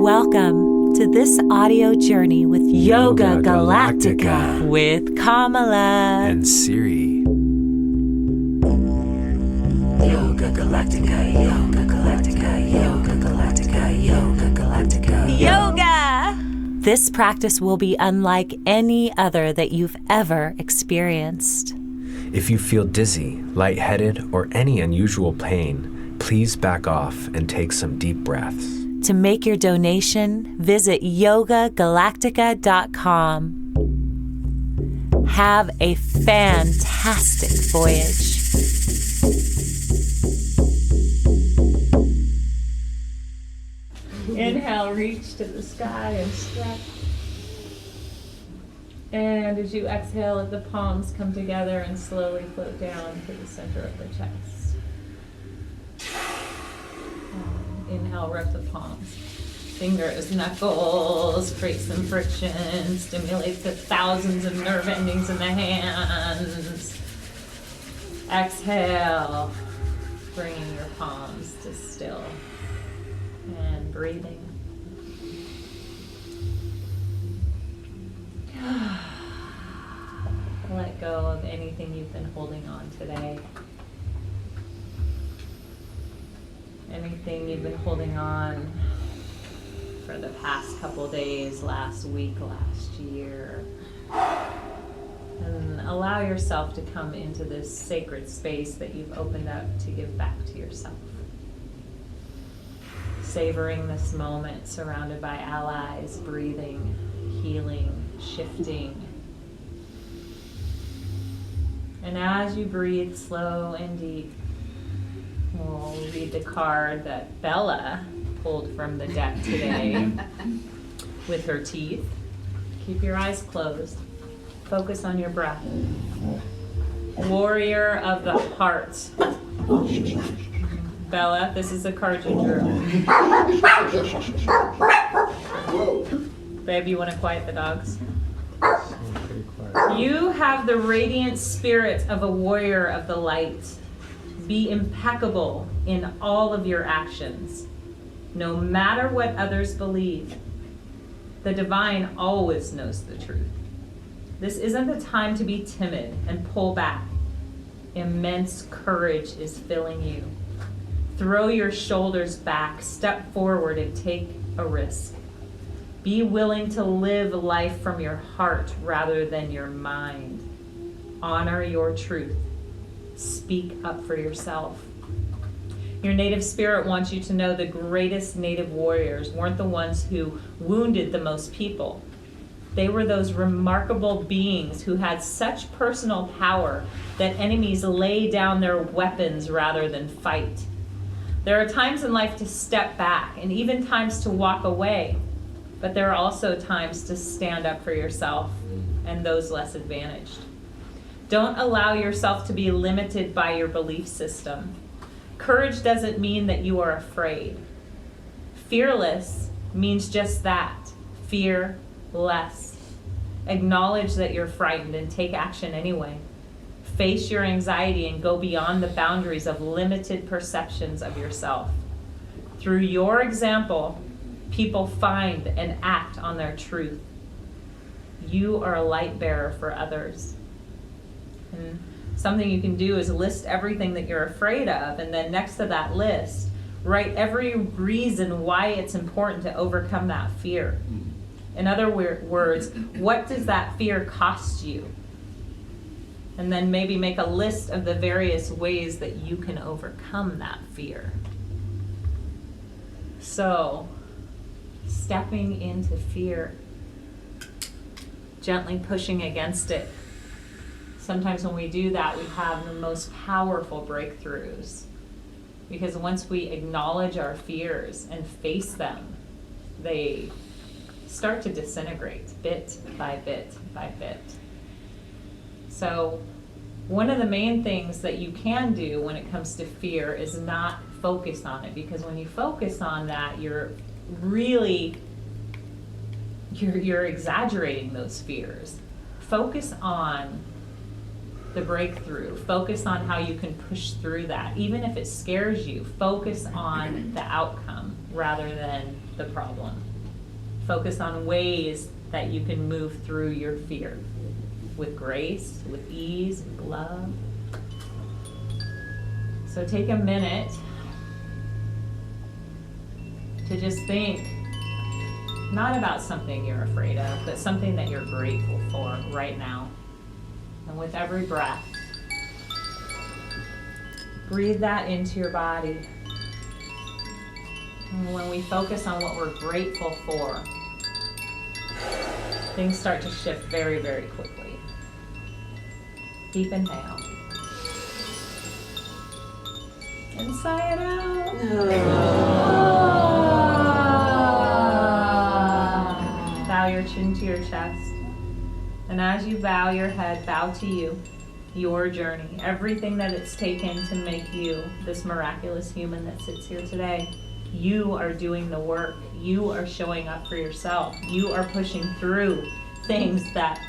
Welcome to this audio journey with Yoga Galactica with Kamala and Siri. Yoga Galactica, Yoga Galactica, Yoga Galactica, Yoga Galactica. Yoga! This practice will be unlike any other that you've ever experienced. If you feel dizzy, lightheaded, or any unusual pain, please back off and take some deep breaths. To make your donation, visit yogagalactica.com. Have a fantastic voyage. Inhale, reach to the sky and stretch. And as you exhale, let the palms come together and slowly float down to the center of the chest. Inhale, rub the palms. Fingers, knuckles, create some friction, stimulate the thousands of nerve endings in the hands. Exhale, bringing your palms to still and breathing. Let go of anything you've been holding on today. Anything you've been holding on for the past couple days, last week, last year. And allow yourself to come into this sacred space that you've opened up to give back to yourself. Savoring this moment, surrounded by allies, breathing, healing, shifting. And as you breathe slow and deep, we'll read the card that Bella pulled from the deck today with her teeth. Keep your eyes closed. Focus on your breath. Warrior of the heart. Bella, this is the card you drew. Babe, you want to quiet the dogs? You have the radiant spirit of a warrior of the light. Be impeccable in all of your actions, no matter what others believe. The divine always knows the truth. This isn't the time to be timid and pull back. Immense courage is filling you. Throw your shoulders back, step forward, and take a risk. Be willing to live life from your heart rather than your mind. Honor your truth. Speak up for yourself. Your native spirit wants you to know the greatest native warriors weren't the ones who wounded the most people. They were those remarkable beings who had such personal power that enemies lay down their weapons rather than fight. There are times in life to step back and even times to walk away, but there are also times to stand up for yourself and those less advantaged. Don't allow yourself to be limited by your belief system. Courage doesn't mean that you are afraid. Fearless means just that, fearless. Acknowledge that you're frightened and take action anyway. Face your anxiety and go beyond the boundaries of limited perceptions of yourself. Through your example, people find and act on their truth. You are a light bearer for others. And something you can do is list everything that you're afraid of, and then next to that list, write every reason why it's important to overcome that fear. In other words, what does that fear cost you? And then maybe make a list of the various ways that you can overcome that fear. So, stepping into fear, gently pushing against it. Sometimes when we do that, we have the most powerful breakthroughs. Because once we acknowledge our fears and face them, they start to disintegrate bit by bit by bit. So one of the main things that you can do when it comes to fear is not focus on it. Because when you focus on that, you're exaggerating those fears. Focus on the breakthrough. Focus on how you can push through that. Even if it scares you, focus on the outcome rather than the problem. Focus on ways that you can move through your fear with grace, with ease, with love. So take a minute to just think, not about something you're afraid of, but something that you're grateful for right now. And with every breath, breathe that into your body. And when we focus on what we're grateful for, things start to shift very, very quickly. Deep inhale. And sigh it out. Bow your chin to your chest. And as you bow your head, bow to you, your journey, everything that it's taken to make you this miraculous human that sits here today. You are doing the work. You are showing up for yourself. You are pushing through things that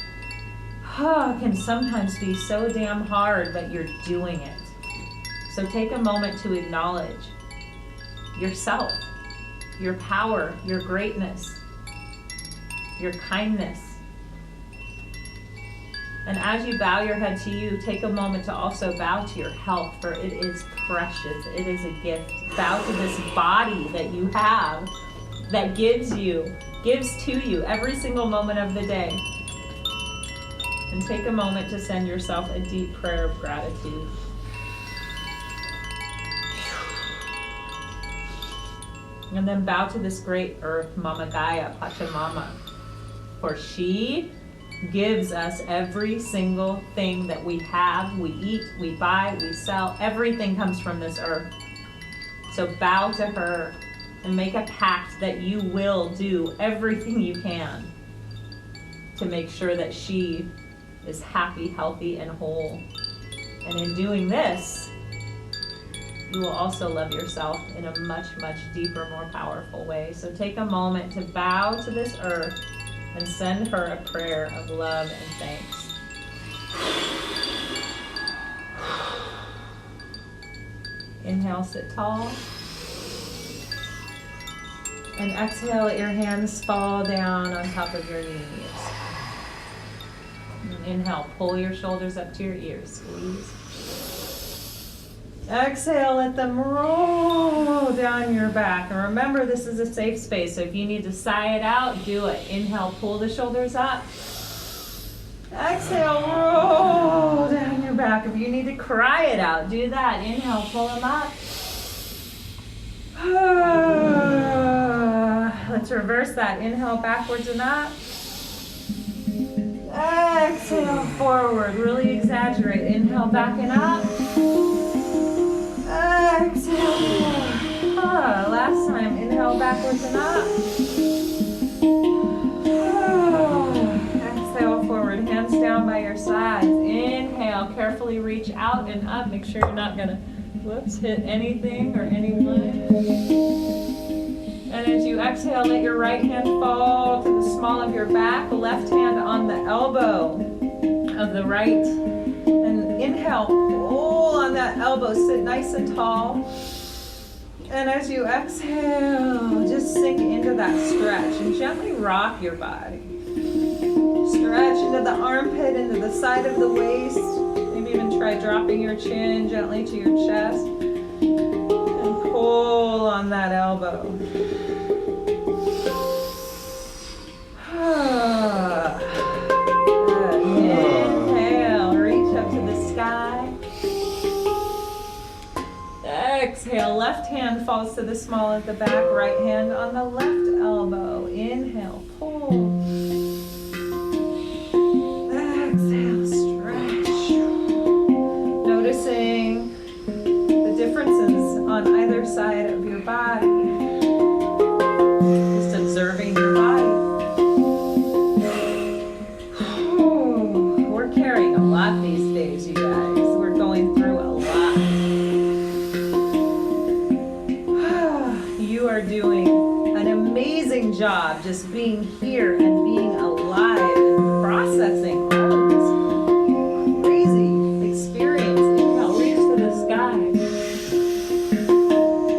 can sometimes be so damn hard, but you're doing it. So take a moment to acknowledge yourself, your power, your greatness, your kindness. And as you bow your head to you, take a moment to also bow to your health, for it is precious. It is a gift. Bow to this body that you have that gives to you every single moment of the day. And take a moment to send yourself a deep prayer of gratitude. And then bow to this great earth, Mama Gaia, Pachamama, for she gives us every single thing that we have, we eat, we buy, we sell. Everything comes from this earth. So bow to her and make a pact that you will do everything you can to make sure that she is happy, healthy, and whole. And in doing this, you will also love yourself in a much, much deeper, more powerful way. So take a moment to bow to this earth and send her a prayer of love and thanks. Inhale, sit tall. And exhale, let your hands fall down on top of your knees. And inhale, pull your shoulders up to your ears, squeeze. Exhale, let them roll down your back. And remember, this is a safe space, so if you need to sigh it out, do it. Inhale, pull the shoulders up. Exhale, roll down your back. If you need to cry it out, do that. Inhale, pull them up. Let's reverse that. Inhale, backwards and up. Exhale, forward. Really exaggerate. Inhale, back and up. Exhale. Last time. Inhale, backwards and up. Exhale, forward. Hands down by your sides. Inhale, carefully reach out and up. Make sure you're not going to, hit anything or anyone. And as you exhale, let your right hand fall to the small of your back, left hand on the elbow of the right. And inhale, pull on that elbow, sit nice and tall. And as you exhale, just sink into that stretch and gently rock your body. Stretch into the armpit, into the side of the waist. Maybe even try dropping your chin gently to your chest. And pull on that elbow. Good. Inhale, reach up to the sky. Exhale, left hand falls to the small of the back, right hand on the left elbow. Inhale, pull. Exhale, stretch. Noticing the differences on either side of your body. Just observing your body. We're carrying a lot these days, you guys. We're going through a lot. You are doing an amazing job just being here and being alive and processing all of this crazy experience. Inhale, reach to the sky.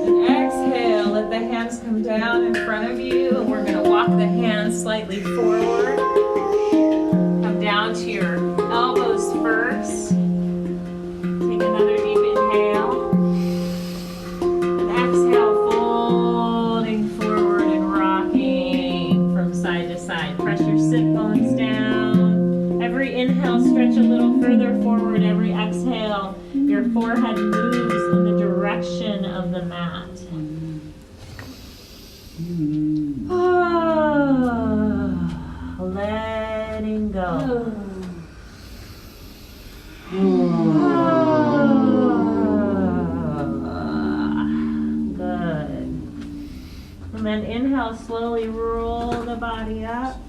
And exhale, let the hands come down in front of you, and we're going to walk the hands slightly forward. Come down to your elbows first. Take another deep inhale. And exhale, folding forward and rocking from side to side. Press your sit bones down. Every inhale, stretch a little further forward. Every exhale, your forehead moves in the direction of the mat. Letting go. Good. And then inhale, slowly roll the body up.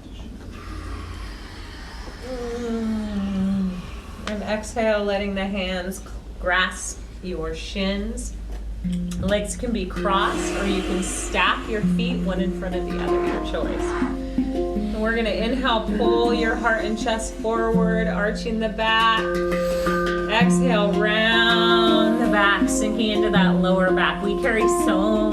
And exhale, letting the hands grasp your shins. Legs can be crossed, or you can stack your feet one in front of the other, your choice. And we're gonna inhale, pull your heart and chest forward, arching the back. Exhale, round the back, sinking into that lower back. We carry so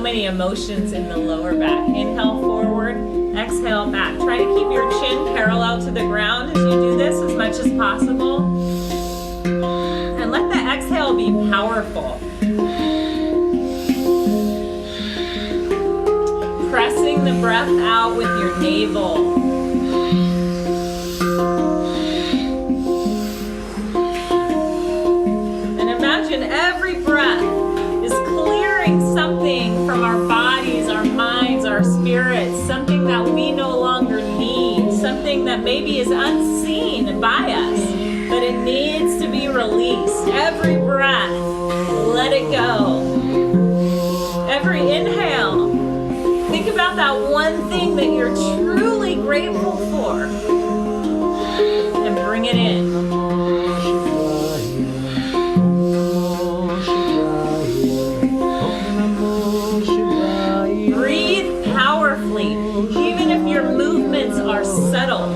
many emotions in the lower back. Inhale forward, exhale back. Try to keep your chin parallel to the ground as you do this as much as possible. And let the exhale be powerful. Pressing the breath out with your navel. And imagine every breath is clearing something from our bodies, our minds, our spirits, something that we no longer need, something that maybe is unseen by us, but it needs to be released. Every breath, let it go. Every inhale, think about that one thing that you're truly grateful for and bring it in. Breathe powerfully, even if your movements are subtle.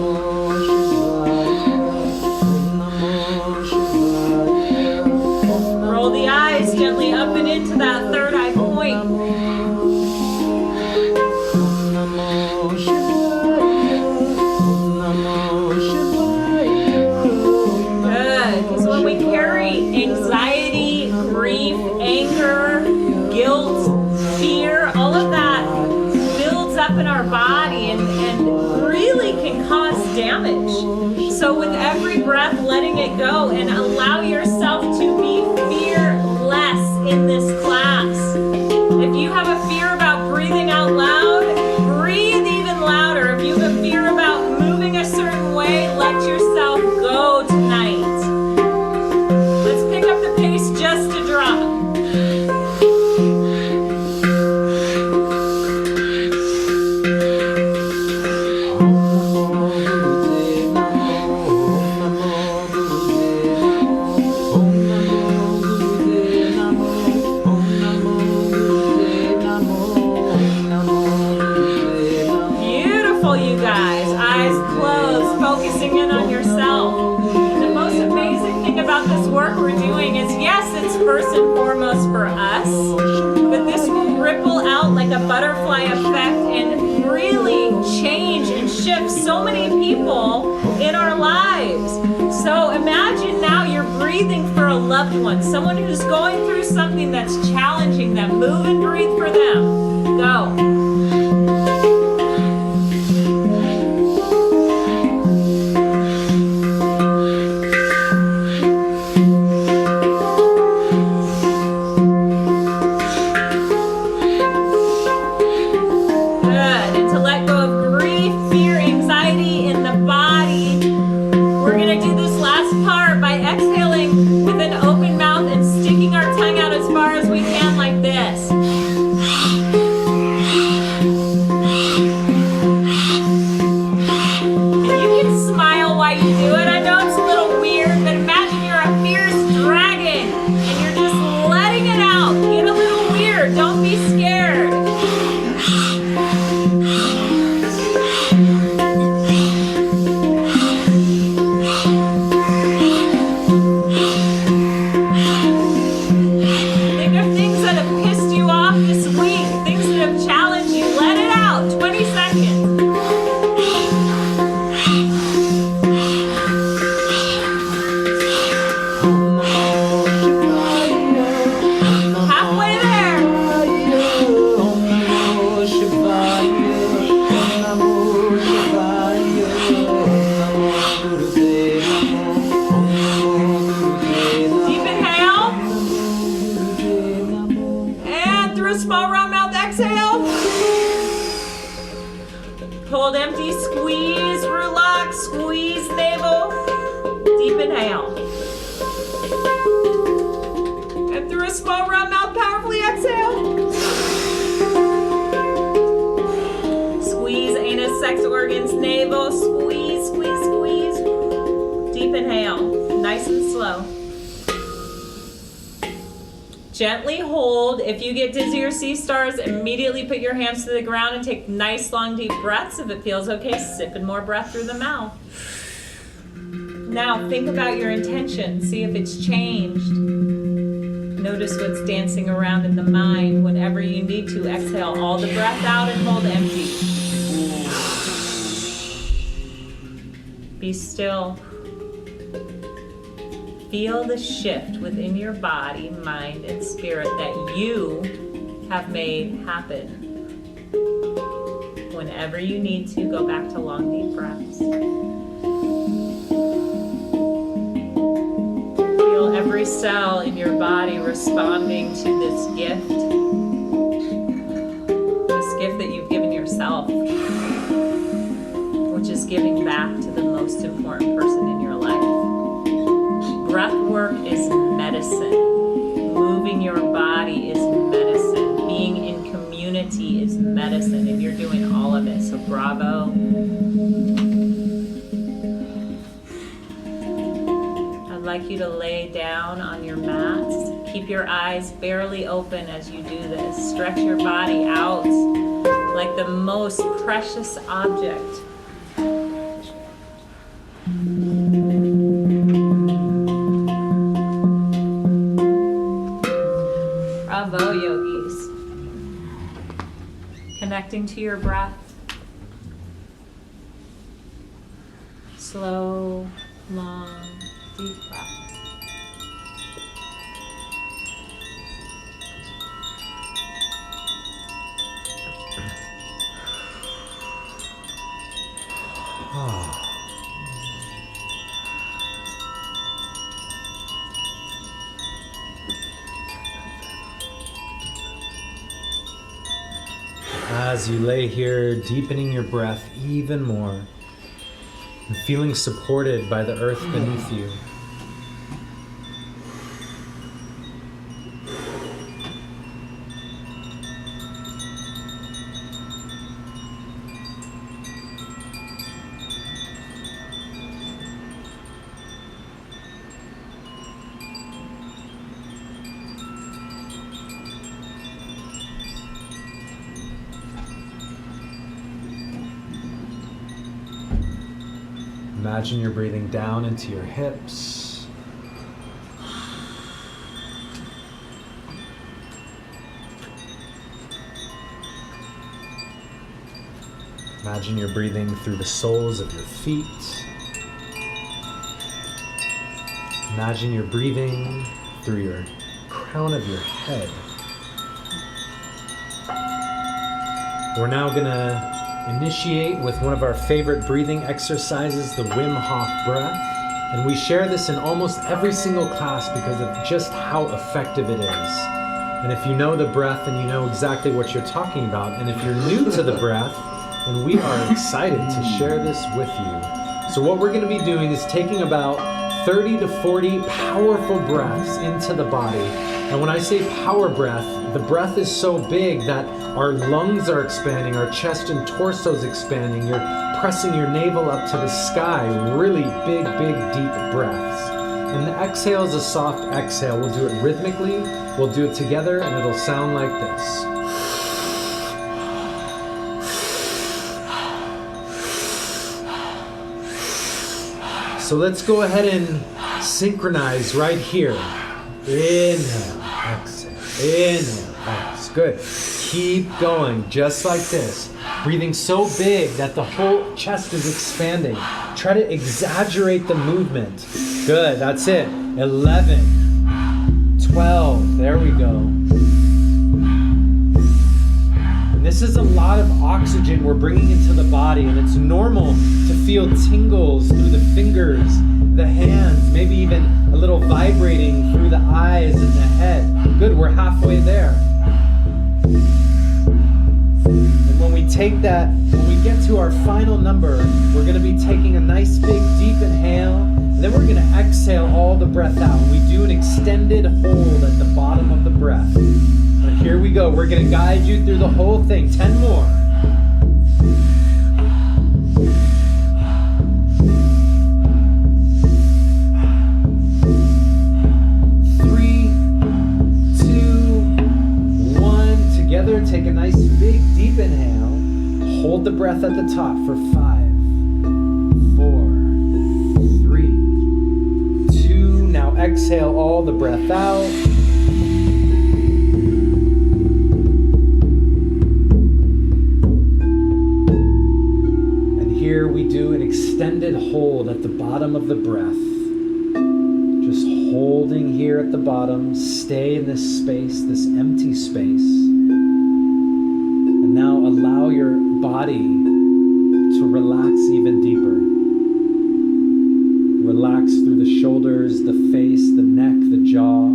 Roll the eyes gently up and into that third eye point. Good, because when we carry anxiety, grief, anger, guilt, fear, all of that builds up in our body and really can cause damage. So with every breath, letting it go and allow yourself to be fearless in this class. If you have a fear about breathing out loud, breathe even louder. If you have a fear about moving a certain way, let yourself go tonight. Let's pick up the pace just a drop. Beautiful, you guys. Eyes closed, focusing in on yourself. The most amazing thing about this work we're doing is, yes, it's first and foremost for us, but this will ripple out like a butterfly effect and really change and shift so many people in our lives. So imagine now you're breathing for a loved one, someone who's going through something that's challenging them. Move and breathe for them. Go. This week. small round mouth, exhale. Hold empty, squeeze, root lock, squeeze navel. Deep inhale. And through a small round mouth, powerfully exhale. Squeeze anus, sex organs, navel, squeeze, squeeze, squeeze. Deep inhale, nice and slow. Gently hold. If you get dizzy or see stars, immediately put your hands to the ground and take nice long deep breaths. If it feels okay, sipping more breath through the mouth. Now think about your intention. See if it's changed. Notice what's dancing around in the mind. Whenever you need to, exhale all the breath out and hold empty. Be still. Feel the shift within your body, mind, and spirit that you have made happen. Whenever you need to, go back to long, deep breaths. Feel every cell in your body responding to this gift that you've given yourself, which is giving back to the most important person in your life. Breath work is medicine. Moving your body is medicine. Being in community is medicine, and you're doing all of it, so bravo. I'd like you to lay down on your mats. Keep your eyes barely open as you do this. Stretch your body out like the most precious object. Bravo, yogis. Connecting to your breath. Slow, long, deep breath. As you lay here, deepening your breath even more and feeling supported by the earth beneath you. Imagine you're breathing down into your hips. Imagine you're breathing through the soles of your feet. Imagine you're breathing through your crown of your head. We're now gonna initiate with one of our favorite breathing exercises, the Wim Hof breath. And we share this in almost every single class because of just how effective it is. And if you know the breath, then you know exactly what you're talking about. And if you're new to the breath, then we are excited to share this with you. So what we're going to be doing is taking about 30 to 40 powerful breaths into the body. And when I say power breath, the breath is so big that our lungs are expanding, our chest and torso is expanding. You're pressing your navel up to the sky. Really big, big, deep breaths. And the exhale is a soft exhale. We'll do it rhythmically. We'll do it together, and it'll sound like this. So let's go ahead and synchronize right here. Inhale, exhale, inhale, exhale. Good. Keep going, just like this. Breathing so big that the whole chest is expanding. Try to exaggerate the movement. Good, that's it. 11, 12, there we go. And this is a lot of oxygen we're bringing into the body, and it's normal to feel tingles through the fingers, the hands, maybe even a little vibrating through the eyes and the head. Good, we're halfway there. take that, when we get to our final number, we're going to be taking a nice big deep inhale, and then we're going to exhale all the breath out. We do an extended hold at the bottom of the breath. But here we go. We're going to guide you through the whole thing. 10 more. Take a nice big deep inhale. Hold the breath at the top for 5, 4, 3, 2. Now exhale all the breath out. And here we do an extended hold at the bottom of the breath. Just holding here at the bottom. Stay in this space, this empty space. Now allow your body to relax even deeper. Relax through the shoulders, the face, the neck, the jaw.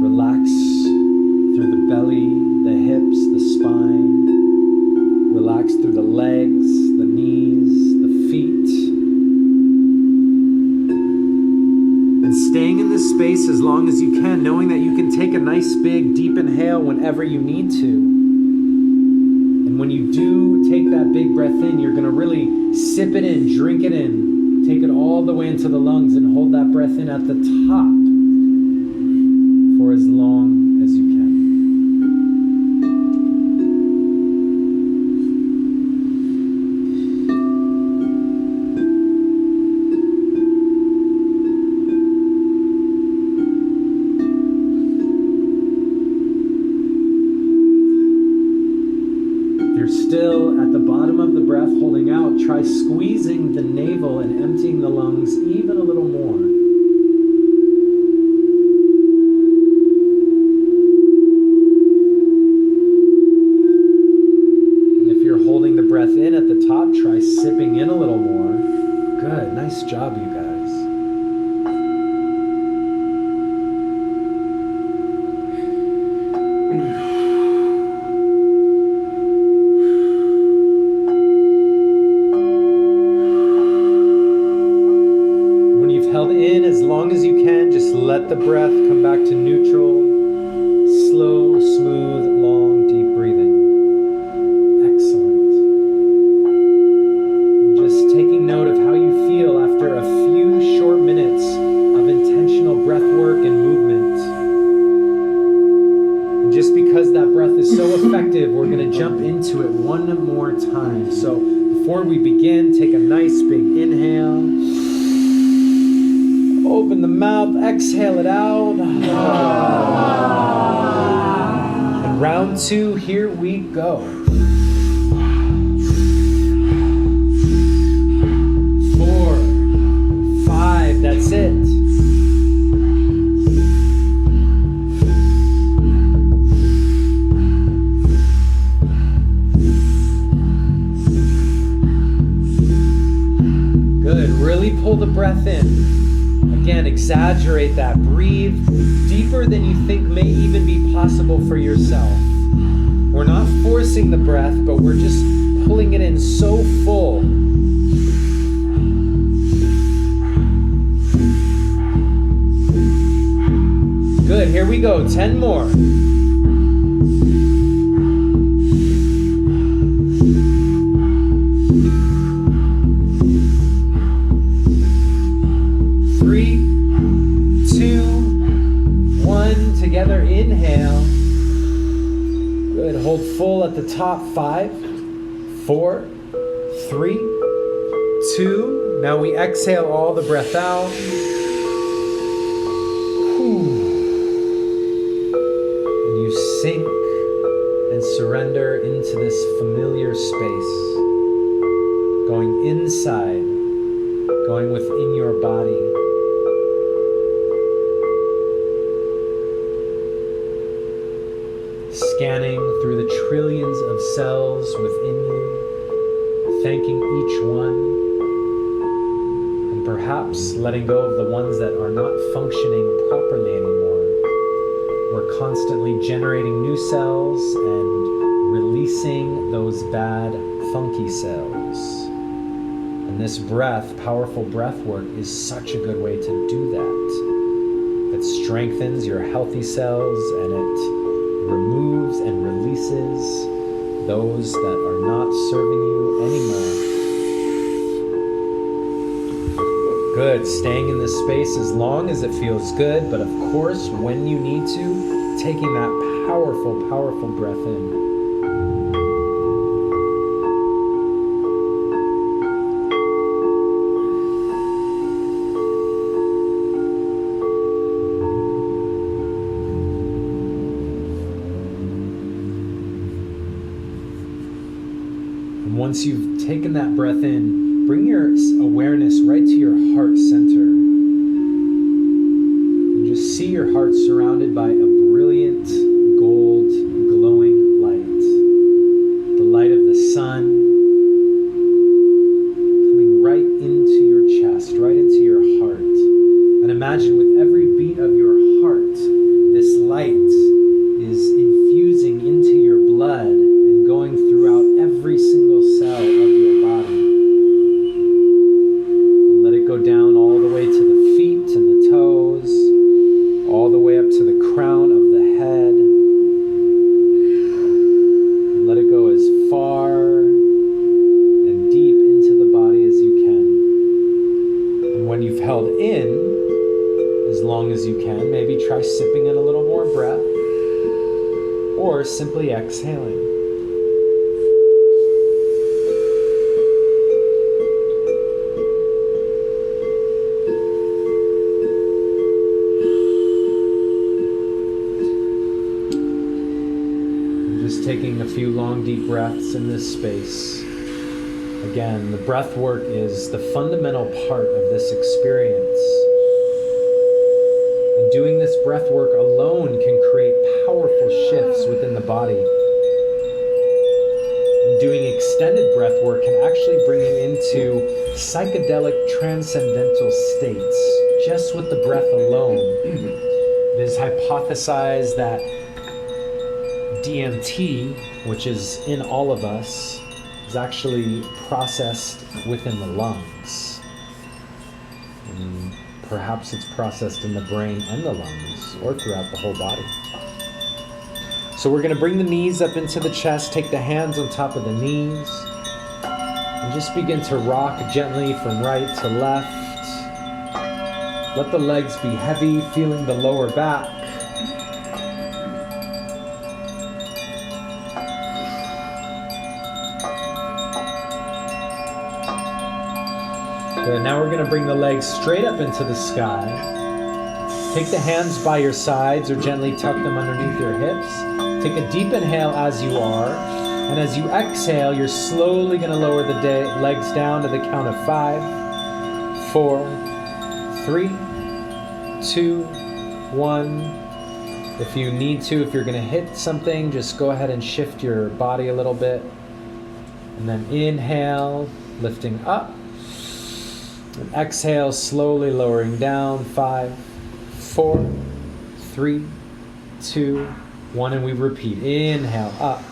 Relax through the belly, the hips, the spine. Relax through the legs, the knees, the feet. And staying in this space as long as you can, knowing that you can take a nice big deep inhale whenever you need to. When you do take that big breath in, you're going to really sip it in, drink it in, take it all the way into the lungs and hold that breath in at the top for as long as you can. Still at the bottom of the breath, holding out, try squeezing the navel and emptying the lungs even a little more. And if you're holding the breath in at the top, try sipping in a little more. Good, nice job, you guys. Held in as long as you can, just let the breath come back to neutral. Slow, smooth, long, deep breathing. Excellent. And just taking note of how you feel after a few short minutes of intentional breath work and movement. And just because that breath is so effective, we're going to jump into it one more time. So before we begin, take a nice big inhale. Open the mouth, exhale it out. And round 2, here we go. 4, 5, that's it. Good, really pull the breath in. Again, exaggerate that. Breathe deeper than you think may even be possible for yourself. We're not forcing the breath, but we're just pulling it in so full. Good, here we go. 10 more. 3, 2, 1. Together, inhale. Good, hold full at the top. 5, 4, 3, 2. Now we exhale all the breath out. And you sink and surrender into this familiar space. Going inside, going within your body. Scanning through the trillions of cells within you, thanking each one, and perhaps letting go of the ones that are not functioning properly anymore. We're constantly generating new cells and releasing those bad, funky cells. And this breath, powerful breath work, is such a good way to do that. It strengthens your healthy cells and it removes and releases those that are not serving you anymore. Good, staying in this space as long as it feels good, but of course, when you need to, taking that powerful, powerful breath in. Once you've taken that breath in, bring your awareness right to your heart center. And just see your heart surrounded by a brilliant, gold, glowing light. The light of the sun coming right into your chest, right into your heart. And imagine with every beat of your heart, this light is infusing into your blood and going throughout every single cell of your body. And let it go down all the way to the feet and the toes, all the way up to the crown of the head. And let it go as far and deep into the body as you can. And when you've held in as long as you can, maybe try sipping in a little more breath, or simply exhaling. Taking a few long, deep breaths in this space. Again, the breath work is the fundamental part of this experience. And doing this breath work alone can create powerful shifts within the body. And doing extended breath work can actually bring you into psychedelic transcendental states just with the breath alone. It is hypothesized that DMT, which is in all of us, is actually processed within the lungs. And perhaps it's processed in the brain and the lungs, or throughout the whole body. So we're going to bring the knees up into the chest, take the hands on top of the knees, and just begin to rock gently from right to left. Let the legs be heavy, feeling the lower back. Good. Now we're going to bring the legs straight up into the sky. Take the hands by your sides or gently tuck them underneath your hips. Take a deep inhale as you are. And as you exhale, you're slowly going to lower the legs down to the count of 5, 4, 3, 2, 1. If you need to, if you're going to hit something, just go ahead and shift your body a little bit. And then inhale, lifting up. And exhale, slowly lowering down. 5, 4, 3, 2, 1. And we repeat. Inhale, up.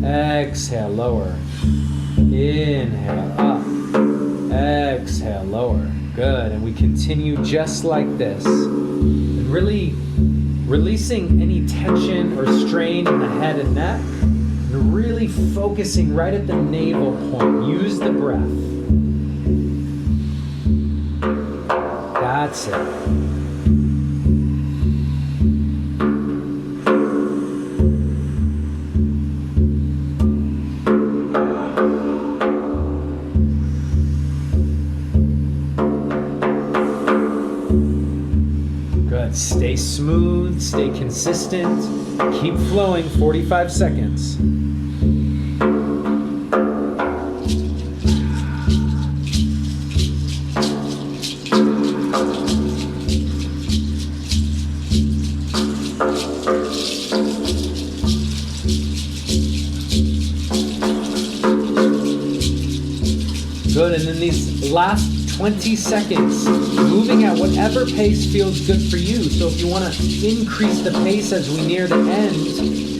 Exhale, lower. Inhale, up. Exhale, lower. Good. And we continue just like this. And really releasing any tension or strain in the head and neck. And really focusing right at the navel point. Use the breath. That's it. Good. Stay smooth, stay consistent, keep flowing. 45 seconds. Good, and then these last 20 seconds, moving at whatever pace feels good for you. So if you want to increase the pace as we near the end,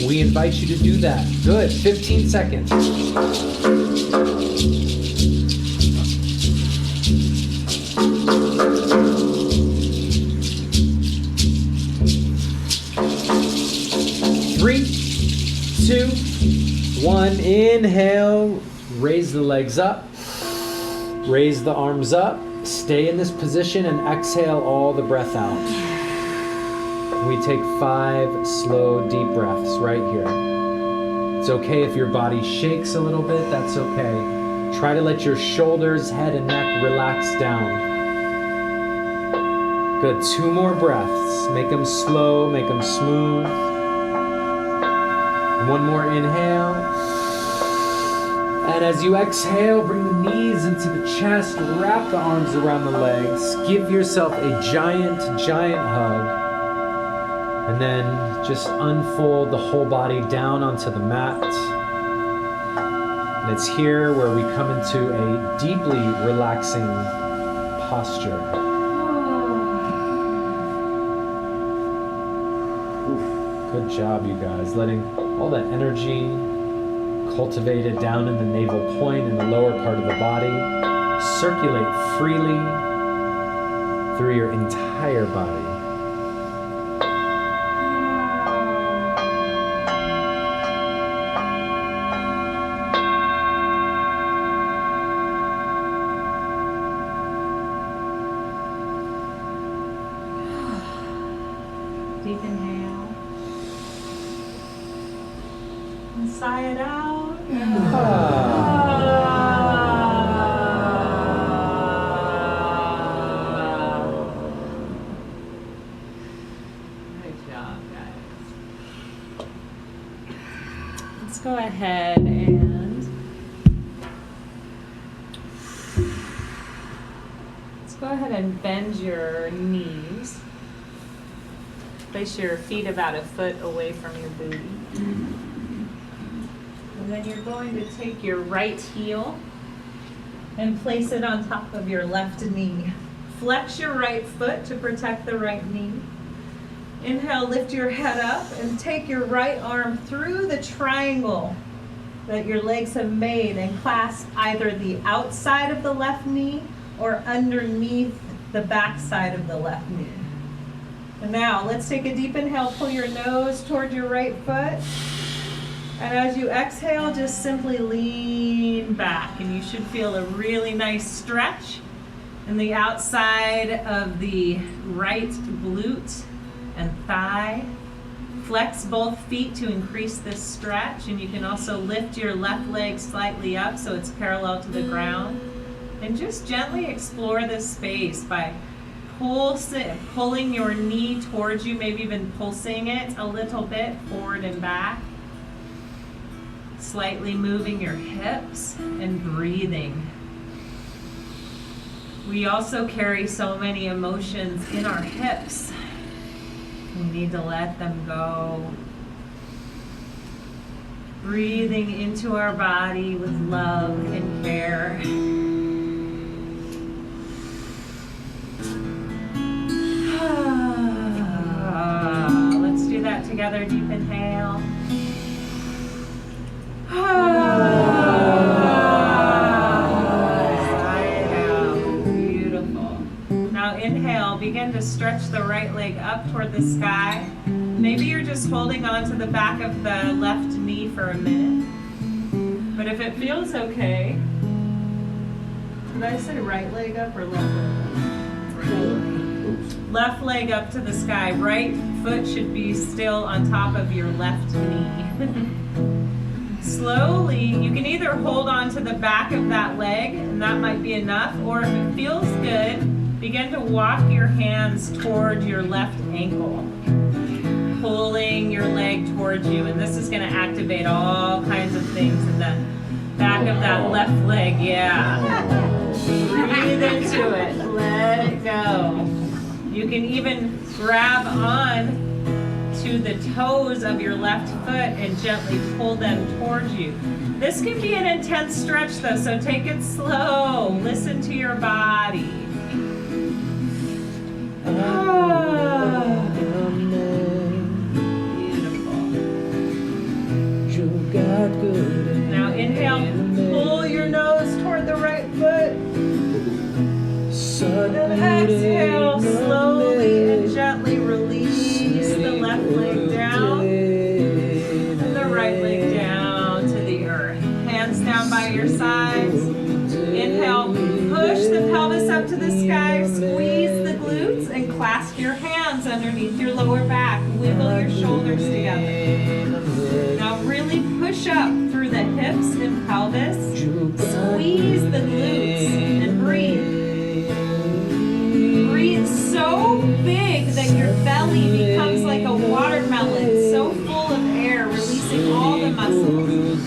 We invite you to do that. Good, 15 seconds. 3, 2, 1. Inhale, raise the legs up, raise the arms up, stay in this position and exhale all the breath out. We take 5 slow, deep breaths right here. It's okay if your body shakes a little bit, that's okay. Try to let your shoulders, head, and neck relax down. Good, 2 more breaths. Make them slow, make them smooth. 1 more inhale. And as you exhale, bring the knees into the chest, wrap the arms around the legs. Give yourself a giant, giant hug. And then just unfold the whole body down onto the mat. And it's here where we come into a deeply relaxing posture. Good job, you guys. Letting all that energy cultivated down in the navel point in the lower part of the body circulate freely through your entire body. Deep inhale. And sigh it out. Good job, guys. Let's go ahead and bend your knees. Place your feet about a foot away from your booty. And then you're going to take your right heel and place it on top of your left knee. Flex your right foot to protect the right knee. Inhale, lift your head up and take your right arm through the triangle that your legs have made and clasp either the outside of the left knee or underneath the back side of the left knee. And now let's take a deep inhale, pull your nose toward your right foot. And as you exhale, just simply lean back and you should feel a really nice stretch in the outside of the right glute and thigh. Flex both feet to increase this stretch, and you can also lift your left leg slightly up so it's parallel to the ground. And just gently explore this space by pulling your knee towards you, maybe even pulsing it a little bit forward and back. Slightly moving your hips and breathing. We also carry so many emotions in our hips. We need to let them go. Breathing into our body with love and care. Let's do that together. Deep inhale. Inhale, begin to stretch the right leg up toward the sky. Maybe you're just holding on to the back of the left knee for a minute. But if it feels okay, did I say right leg up or left leg up? Left leg up to the sky. Right foot should be still on top of your left knee. Slowly, you can either hold on to the back of that leg, and that might be enough, or if it feels good, begin to walk your hands toward your left ankle, pulling your leg towards you. And this is going to activate all kinds of things in the back of that left leg. Yeah. Breathe into it. Let it go. You can even grab on to the toes of your left foot and gently pull them towards you. This can be an intense stretch though, so take it slow. Listen to your body. Beautiful. Now inhale, pull your nose toward the right foot. And exhale, slowly and gently release the left leg down and the right leg down to the earth. Hands down by your sides. Inhale, push the pelvis up to the sky, squeeze the glutes, and clasp your hands underneath your lower back. Wiggle your shoulders together. Now really push up through the hips and pelvis. Squeeze the glutes and breathe. Breathe so big that your belly becomes like a watermelon, so full of air, releasing all the muscles.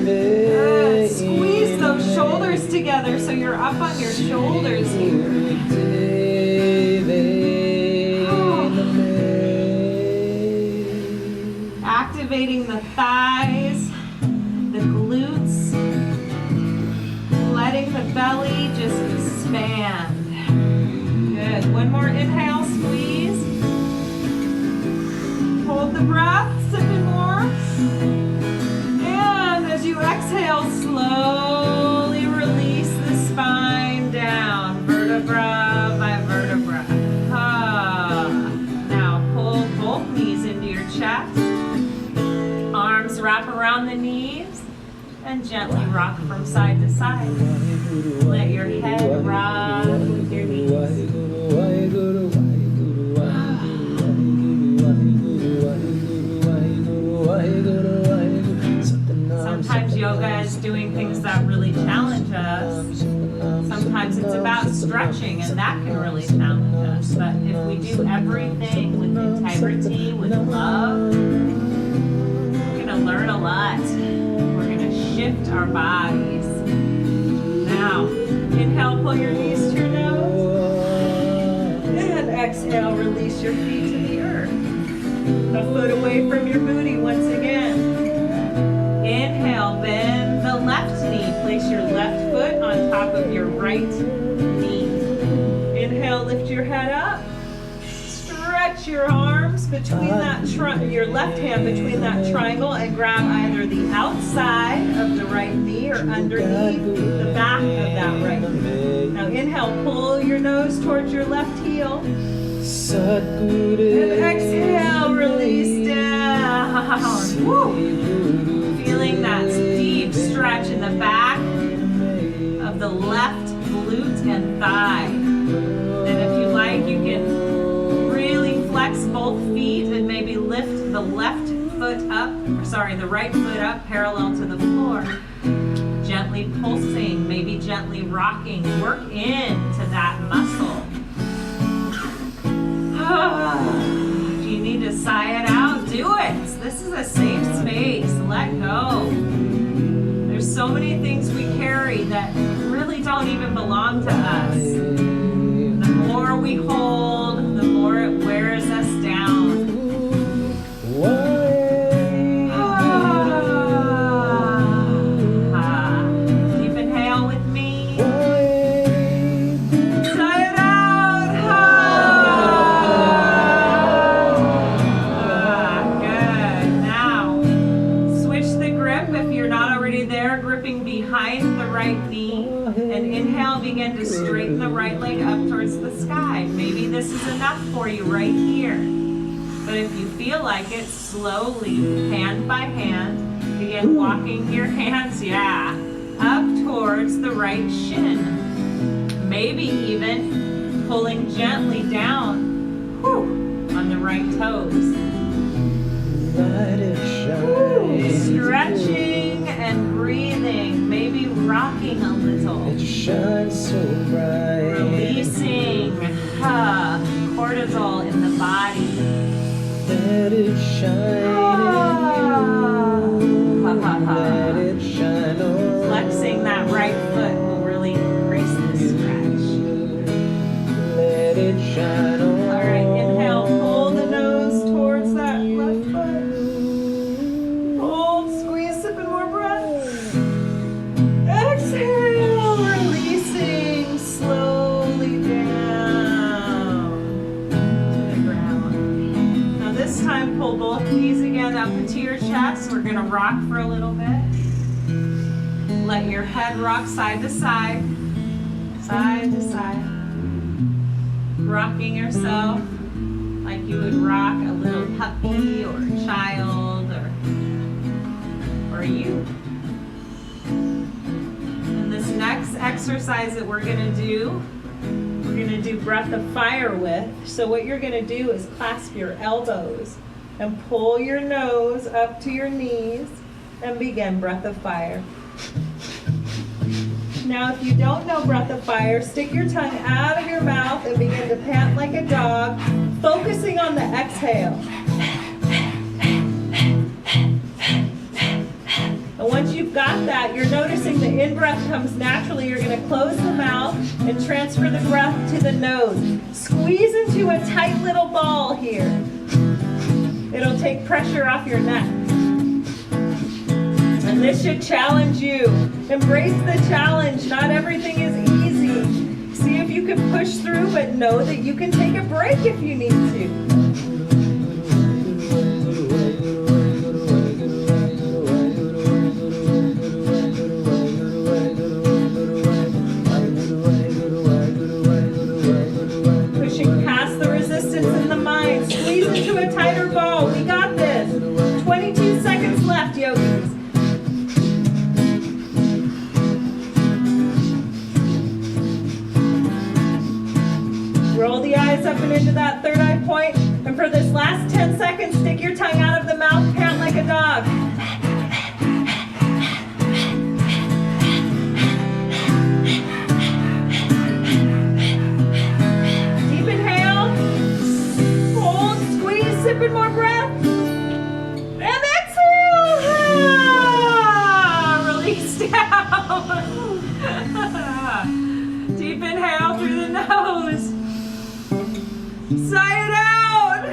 Good. Squeeze those shoulders together so you're up on your shoulders here. Activating the thighs, the glutes, letting the belly just expand. Good. One more inhale, squeeze. Hold the breath, sipping more. And as you exhale, slowly release the spine down, vertebra by vertebra. Now pull both knees into your chest. Arms wrap around the knees and gently rock from side to side. Let your head rock with your knees. Sometimes yoga is doing things that really challenge us. Sometimes it's about stretching, and that can really challenge us. But if we do everything with integrity, with love, we're going to learn a lot. We're going to shift our bodies. Now, inhale, pull your knees to your nose. And exhale, release your feet to the earth. A foot away from your booty once again. Inhale, bend the left knee. Place your left foot on top of your right knee. Inhale, lift your head up. Stretch your arms between that your left hand between that triangle and grab either the outside of the right knee or underneath the back of that right knee. Now inhale, pull your nose towards your left heel. And exhale, release down. Woo. Feeling that deep stretch in the back of the left glute and thigh. And if you like, you can really flex both feet and maybe lift the right foot up parallel to the floor. Gently pulsing, maybe gently rocking. Work into that muscle. If you need to sigh it out, do it. This is a safe space. Let go. There's so many things we carry that really don't even belong to us. The more we hold, the more it wears us down. Deep inhale with me. Sigh it out. Good. Now, switch the grip if you're not already there, gripping behind the right knee. And inhale, begin to straighten the right leg up towards the sky. Maybe this is enough for you right here. But if you feel like it, slowly, hand by hand, begin walking your hands, up towards the right shin. Maybe even pulling gently down on the right toes. Stretching and breathing, maybe rocking a little. It shines so bright. Releasing cortisol in the body. Let it shine in you. Let it shine on. Flexing that right foot will really increase this stretch. Let it shine on. All right, inhale, pull the nose towards that left foot. Hold, squeeze, sip and more breath. Exhale, releasing slowly down to the ground. Now this time, pull both knees again. gonna rock for a little bit. Let your head rock side to side, side to side. Rocking yourself like you would rock a little puppy or a child or you. And this next exercise that we're gonna do breath of fire with. So what you're gonna do is clasp your elbows and pull your nose up to your knees and begin breath of fire. Now, if you don't know breath of fire, stick your tongue out of your mouth and begin to pant like a dog, focusing on the exhale. And once you've got that, you're noticing the in-breath comes naturally. You're going to close the mouth and transfer the breath to the nose. Squeeze into a tight little ball here. It'll take pressure off your neck. And this should challenge you. Embrace the challenge. Not everything is easy. See if you can push through, but know that you can take a break if you need to. Pushing past the resistance in the mind. Squeeze into a tighter ball. We got this. 22 seconds left, yogis. Roll the eyes up and into that third eye point. And for this last 10 seconds, stick your tongue out of the mouth, pant like a dog. Deep inhale. Hold, squeeze, sipping more breath. And exhale. Release down. Deep inhale through the nose. Sigh it out.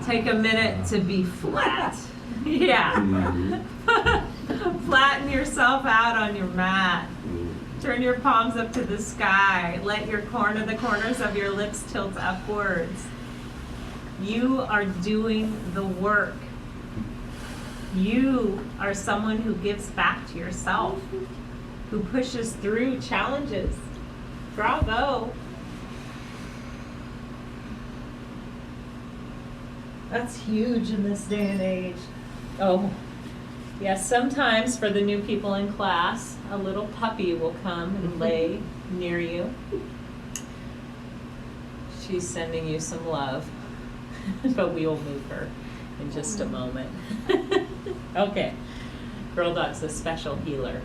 Take a minute to be flat. Yeah. Flatten yourself out on your mat. Turn your palms up to the sky. Let the corners of your lips tilt upwards. You are doing the work. You are someone who gives back to yourself, who pushes through challenges. Bravo. That's huge in this day and age. Oh, yes, sometimes for the new people in class, a little puppy will come and lay near you. She's sending you some love, but we will move her in just a moment. Okay, Girl Dog's a special healer.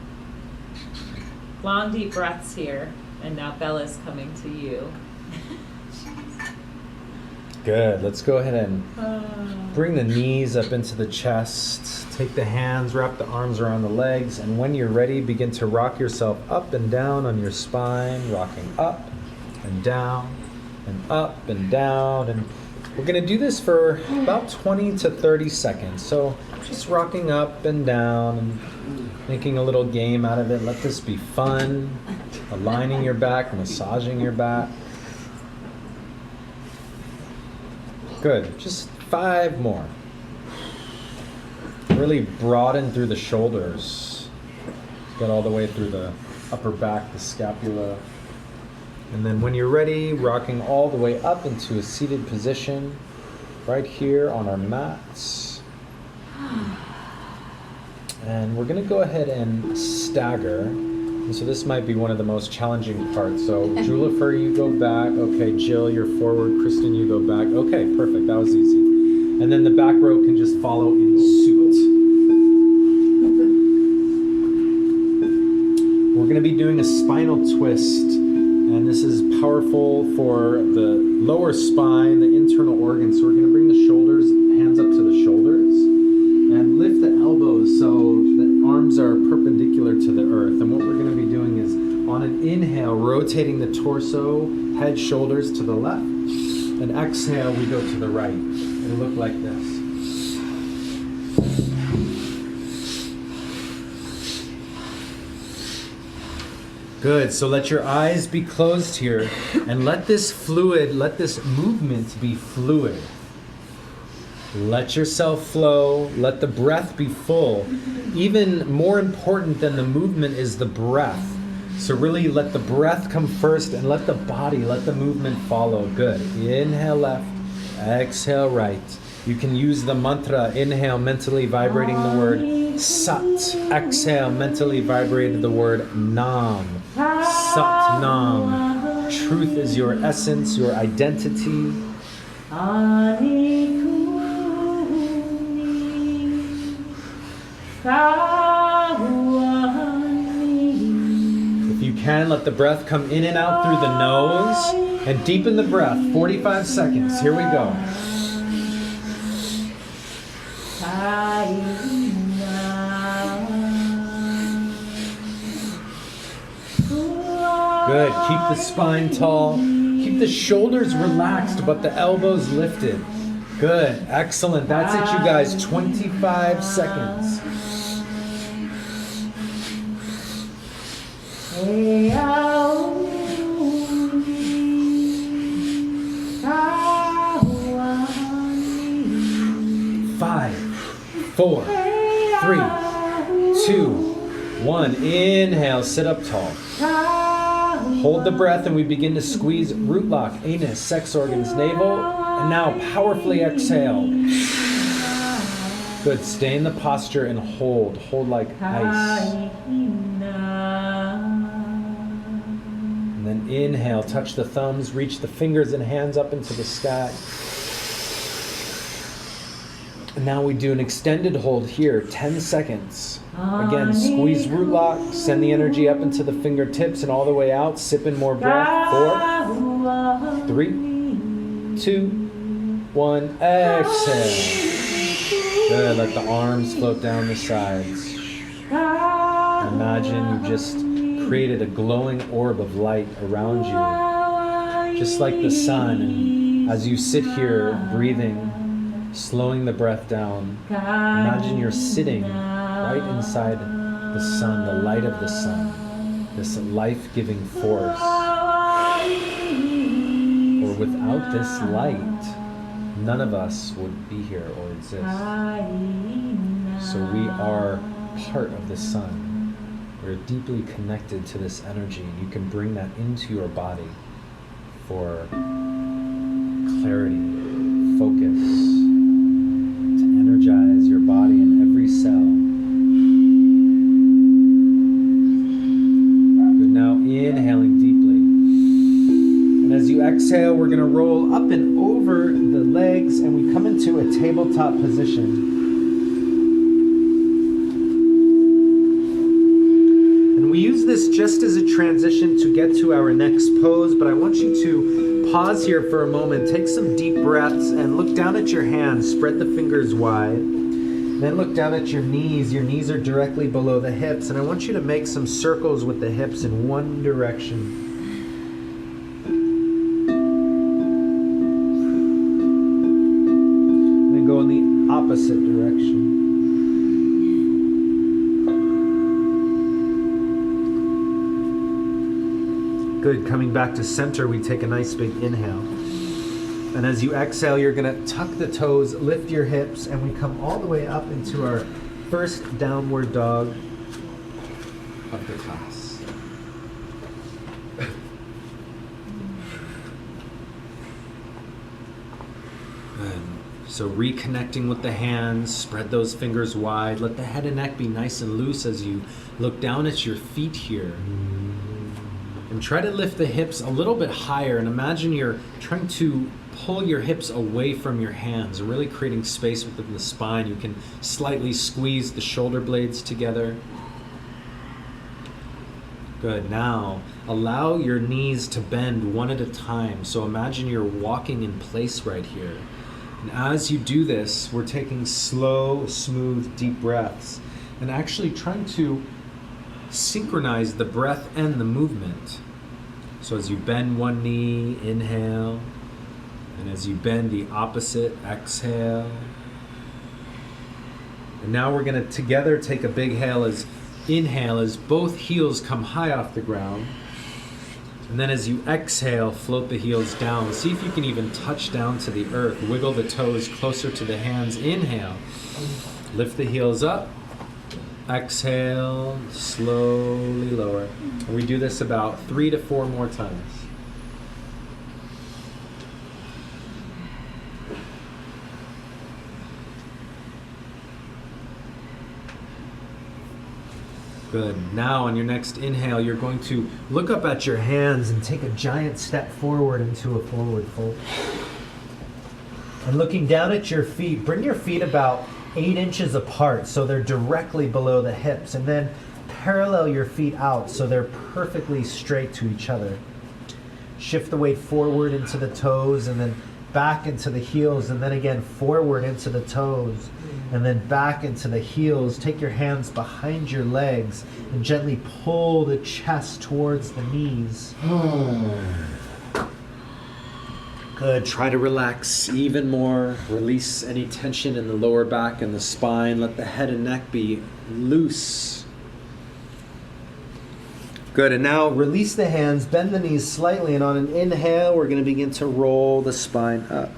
Long deep breaths here, and now Bella's coming to you. Good. Let's go ahead and bring the knees up into the chest. Take the hands, wrap the arms around the legs, and when you're ready, begin to rock yourself up and down on your spine, rocking up and down and up and down. And we're going to do this for about 20 to 30 seconds. So just rocking up and down and making a little game out of it. Let this be fun. Aligning your back, massaging your back. Good. Just 5 more. Really broaden through the shoulders. Get all the way through the upper back, the scapula. And then when you're ready, rocking all the way up into a seated position right here on our mats. And we're going to go ahead and stagger. And so this might be one of the most challenging parts. So Julifer, you go back. Okay, Jill, you're forward. Kristen, you go back. Okay, perfect. That was easy. And then the back row can just follow in suit. We're going to be doing a spinal twist. And this is powerful for the lower spine, the internal organs. So we're going to bring the shoulders, hands up to the shoulders. And lift the elbows so the arms are perpendicular to the earth. And what we're going to be doing is, on an inhale, rotating the torso, head, shoulders to the left. And exhale, we go to the right. It'll look like this. Good. So let your eyes be closed here and let this movement be fluid. Let yourself flow. Let the breath be full. Even more important than the movement is the breath. So really let the breath come first and let the movement follow. Good. Inhale left, exhale right. You can use the mantra. Inhale, mentally vibrating the word Sat. Exhale, mentally vibrating the word Nam. Sat Nam. Truth is your essence, your identity. If you can, let the breath come in and out through the nose and deepen the breath. 45 seconds. Here we go. Good. Keep the spine tall. Keep the shoulders relaxed, but the elbows lifted. Good. Excellent. That's it, you guys. 25 seconds. Five, 4, 3, 2, 1. Inhale, sit up tall. Hold the breath and we begin to squeeze root lock, anus, sex organs, navel, and now powerfully exhale. Good. Stay in the posture and hold. Hold like ice. And then inhale, touch the thumbs, reach the fingers and hands up into the sky. And now we do an extended hold here, 10 seconds. Again, squeeze root lock, send the energy up into the fingertips and all the way out. Sip in more breath. 4, 3, 2, 1. Exhale. Good. Let the arms float down the sides. Imagine you just created a glowing orb of light around you, just like the sun. And as you sit here breathing, slowing the breath down, imagine you're sitting right inside the sun, the light of the sun, this life-giving force. For without this light, none of us would be here or exist. So we are part of the sun. We're deeply connected to this energy, and you can bring that into your body for clarity, focus, to energize your body in every cell. Good. Now inhaling deeply. And as you exhale, we're going to roll up and over the legs, and we come into a tabletop position. We use this just as a transition to get to our next pose, but I want you to pause here for a moment, take some deep breaths, and look down at your hands. Spread the fingers wide. Then look down at your knees. Your knees are directly below the hips, and I want you to make some circles with the hips in one direction. And then go in the opposite direction. Good. Coming back to center, we take a nice big inhale. And as you exhale, you're going to tuck the toes, lift your hips, and we come all the way up into our first downward dog of the class. Good. So reconnecting with the hands, spread those fingers wide. Let the head and neck be nice and loose as you look down at your feet here. And try to lift the hips a little bit higher, and imagine you're trying to pull your hips away from your hands, really creating space within the spine. You can slightly squeeze the shoulder blades together. Good. Now allow your knees to bend one at a time. So imagine you're walking in place right here. And as you do this, we're taking slow, smooth, deep breaths and actually trying to synchronize the breath and the movement. So as you bend one knee, inhale, and as you bend the opposite, exhale. And now we're going to together take a big Inhale as both heels come high off the ground. And then as you exhale, float the heels down. See if you can even touch down to the earth. Wiggle the toes closer to the hands. Inhale. Lift the heels up. Exhale, slowly lower. And we do this about 3 to 4 more times. Good. Now on your next inhale, you're going to look up at your hands and take a giant step forward into a forward fold. And looking down at your feet, bring your feet about 8 inches apart so they're directly below the hips. And then parallel your feet out so they're perfectly straight to each other. Shift the weight forward into the toes and then back into the heels, and then again forward into the toes and then back into the heels. Take your hands behind your legs and gently pull the chest towards the knees. Good. Try to relax even more. Release any tension in the lower back and the spine. Let the head and neck be loose. Good. And now release the hands, bend the knees slightly, and on an inhale, we're going to begin to roll the spine up.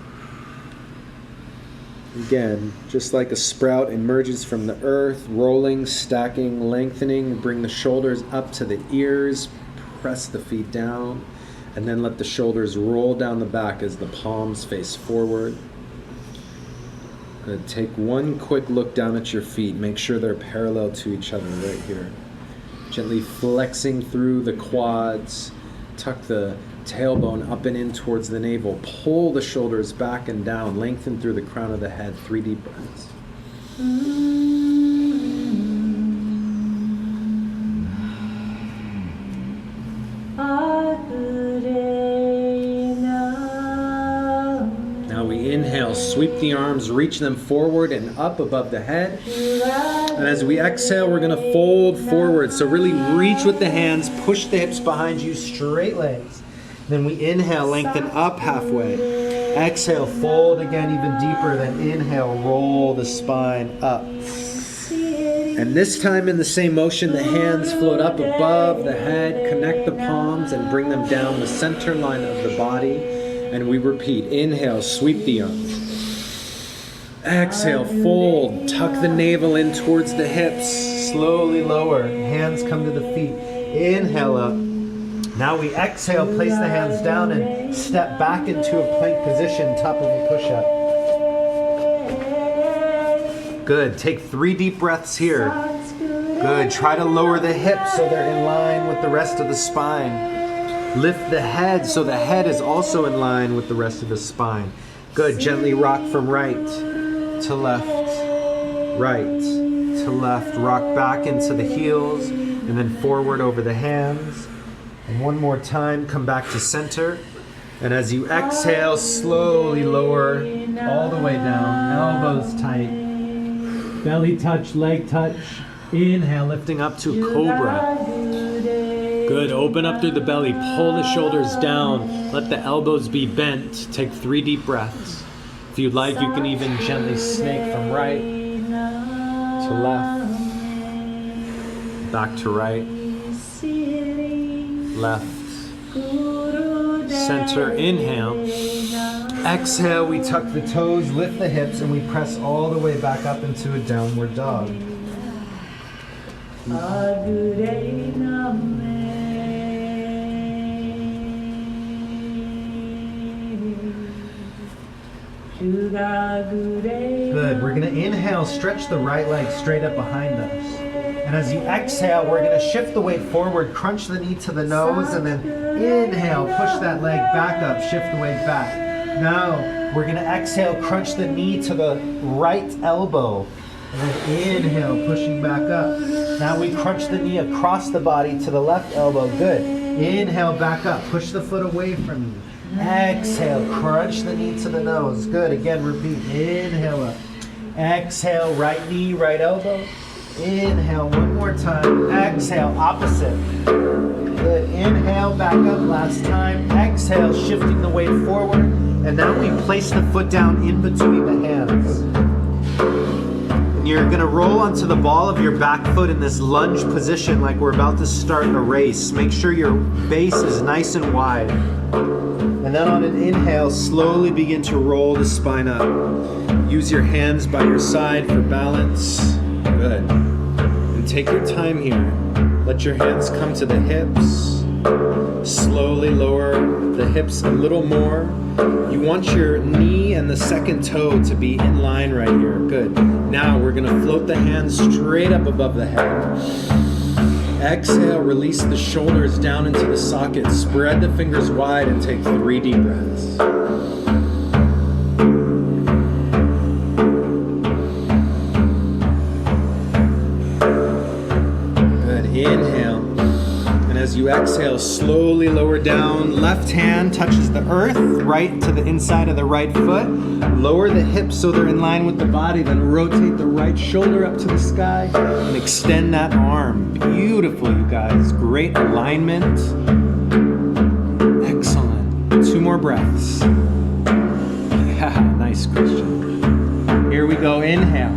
Again, just like a sprout emerges from the earth, rolling, stacking, lengthening. Bring the shoulders up to the ears. Press the feet down. And then let the shoulders roll down the back as the palms face forward. Good. Take one quick look down at your feet. Make sure they're parallel to each other right here. Gently flexing through the quads. Tuck the tailbone up and in towards the navel. Pull the shoulders back and down. Lengthen through the crown of the head. 3 deep breaths. Now we inhale, sweep the arms, reach them forward and up above the head. And as we exhale, we're going to fold forward. So really reach with the hands, push the hips behind you, straight legs. Then we inhale, lengthen up halfway. Exhale, fold again even deeper. Then inhale, roll the spine up. And this time in the same motion, the hands float up above the head, connect the palms and bring them down the center line of the body. And we repeat. Inhale, sweep the arms. Exhale, fold, tuck the navel in towards the hips. Slowly lower, hands come to the feet. Inhale up. Now we exhale, place the hands down and step back into a plank position, top of a push-up. Good. Take 3 deep breaths here. Good. Try to lower the hips so they're in line with the rest of the spine. Lift the head so the head is also in line with the rest of the spine. Good. Gently rock from right to left, right to left. Rock back into the heels and then forward over the hands. And one more time, come back to center. And as you exhale, slowly lower all the way down. Elbows tight. Belly touch, leg touch. Inhale, lifting up to cobra. Good. Open up through the belly. Pull the shoulders down. Let the elbows be bent. Take 3 deep breaths. If you'd like, you can even gently snake from right to left. Back to right. Left. Center. Inhale. Exhale, we tuck the toes, lift the hips, and we press all the way back up into a downward dog. Good. We're going to inhale, stretch the right leg straight up behind us. And as you exhale, we're going to shift the weight forward, crunch the knee to the nose, and then inhale, push that leg back up, shift the weight back. Now, we're going to exhale, crunch the knee to the right elbow, and then inhale, pushing back up. Now we crunch the knee across the body to the left elbow. Good. Inhale, back up, push the foot away from you. Exhale, crunch the knee to the nose. Good. Again, repeat. Inhale up. Exhale, right knee, right elbow. Inhale, one more time. Exhale, opposite. Good. Inhale, back up last time. Exhale, shifting the weight forward. And now we place the foot down in between the hands. And you're gonna roll onto the ball of your back foot in this lunge position like we're about to start a race. Make sure your base is nice and wide. And then on an inhale, slowly begin to roll the spine up. Use your hands by your side for balance. Good. And take your time here. Let your hands come to the hips. Slowly lower the hips a little more. You want your knee and the second toe to be in line right here. Good. Now we're gonna float the hands straight up above the head. Exhale, release the shoulders down into the socket. Spread the fingers wide and take 3 deep breaths. Good. Inhale. And as you exhale, slowly lower down. Left hand touches the earth, right to the inside of the right foot. Lower the hips so they're in line with the body. Then rotate the right shoulder up to the sky and extend that arm. Beautiful, you guys. Great alignment. Excellent. 2 more breaths. Nice, Christian. Here we go. Inhale.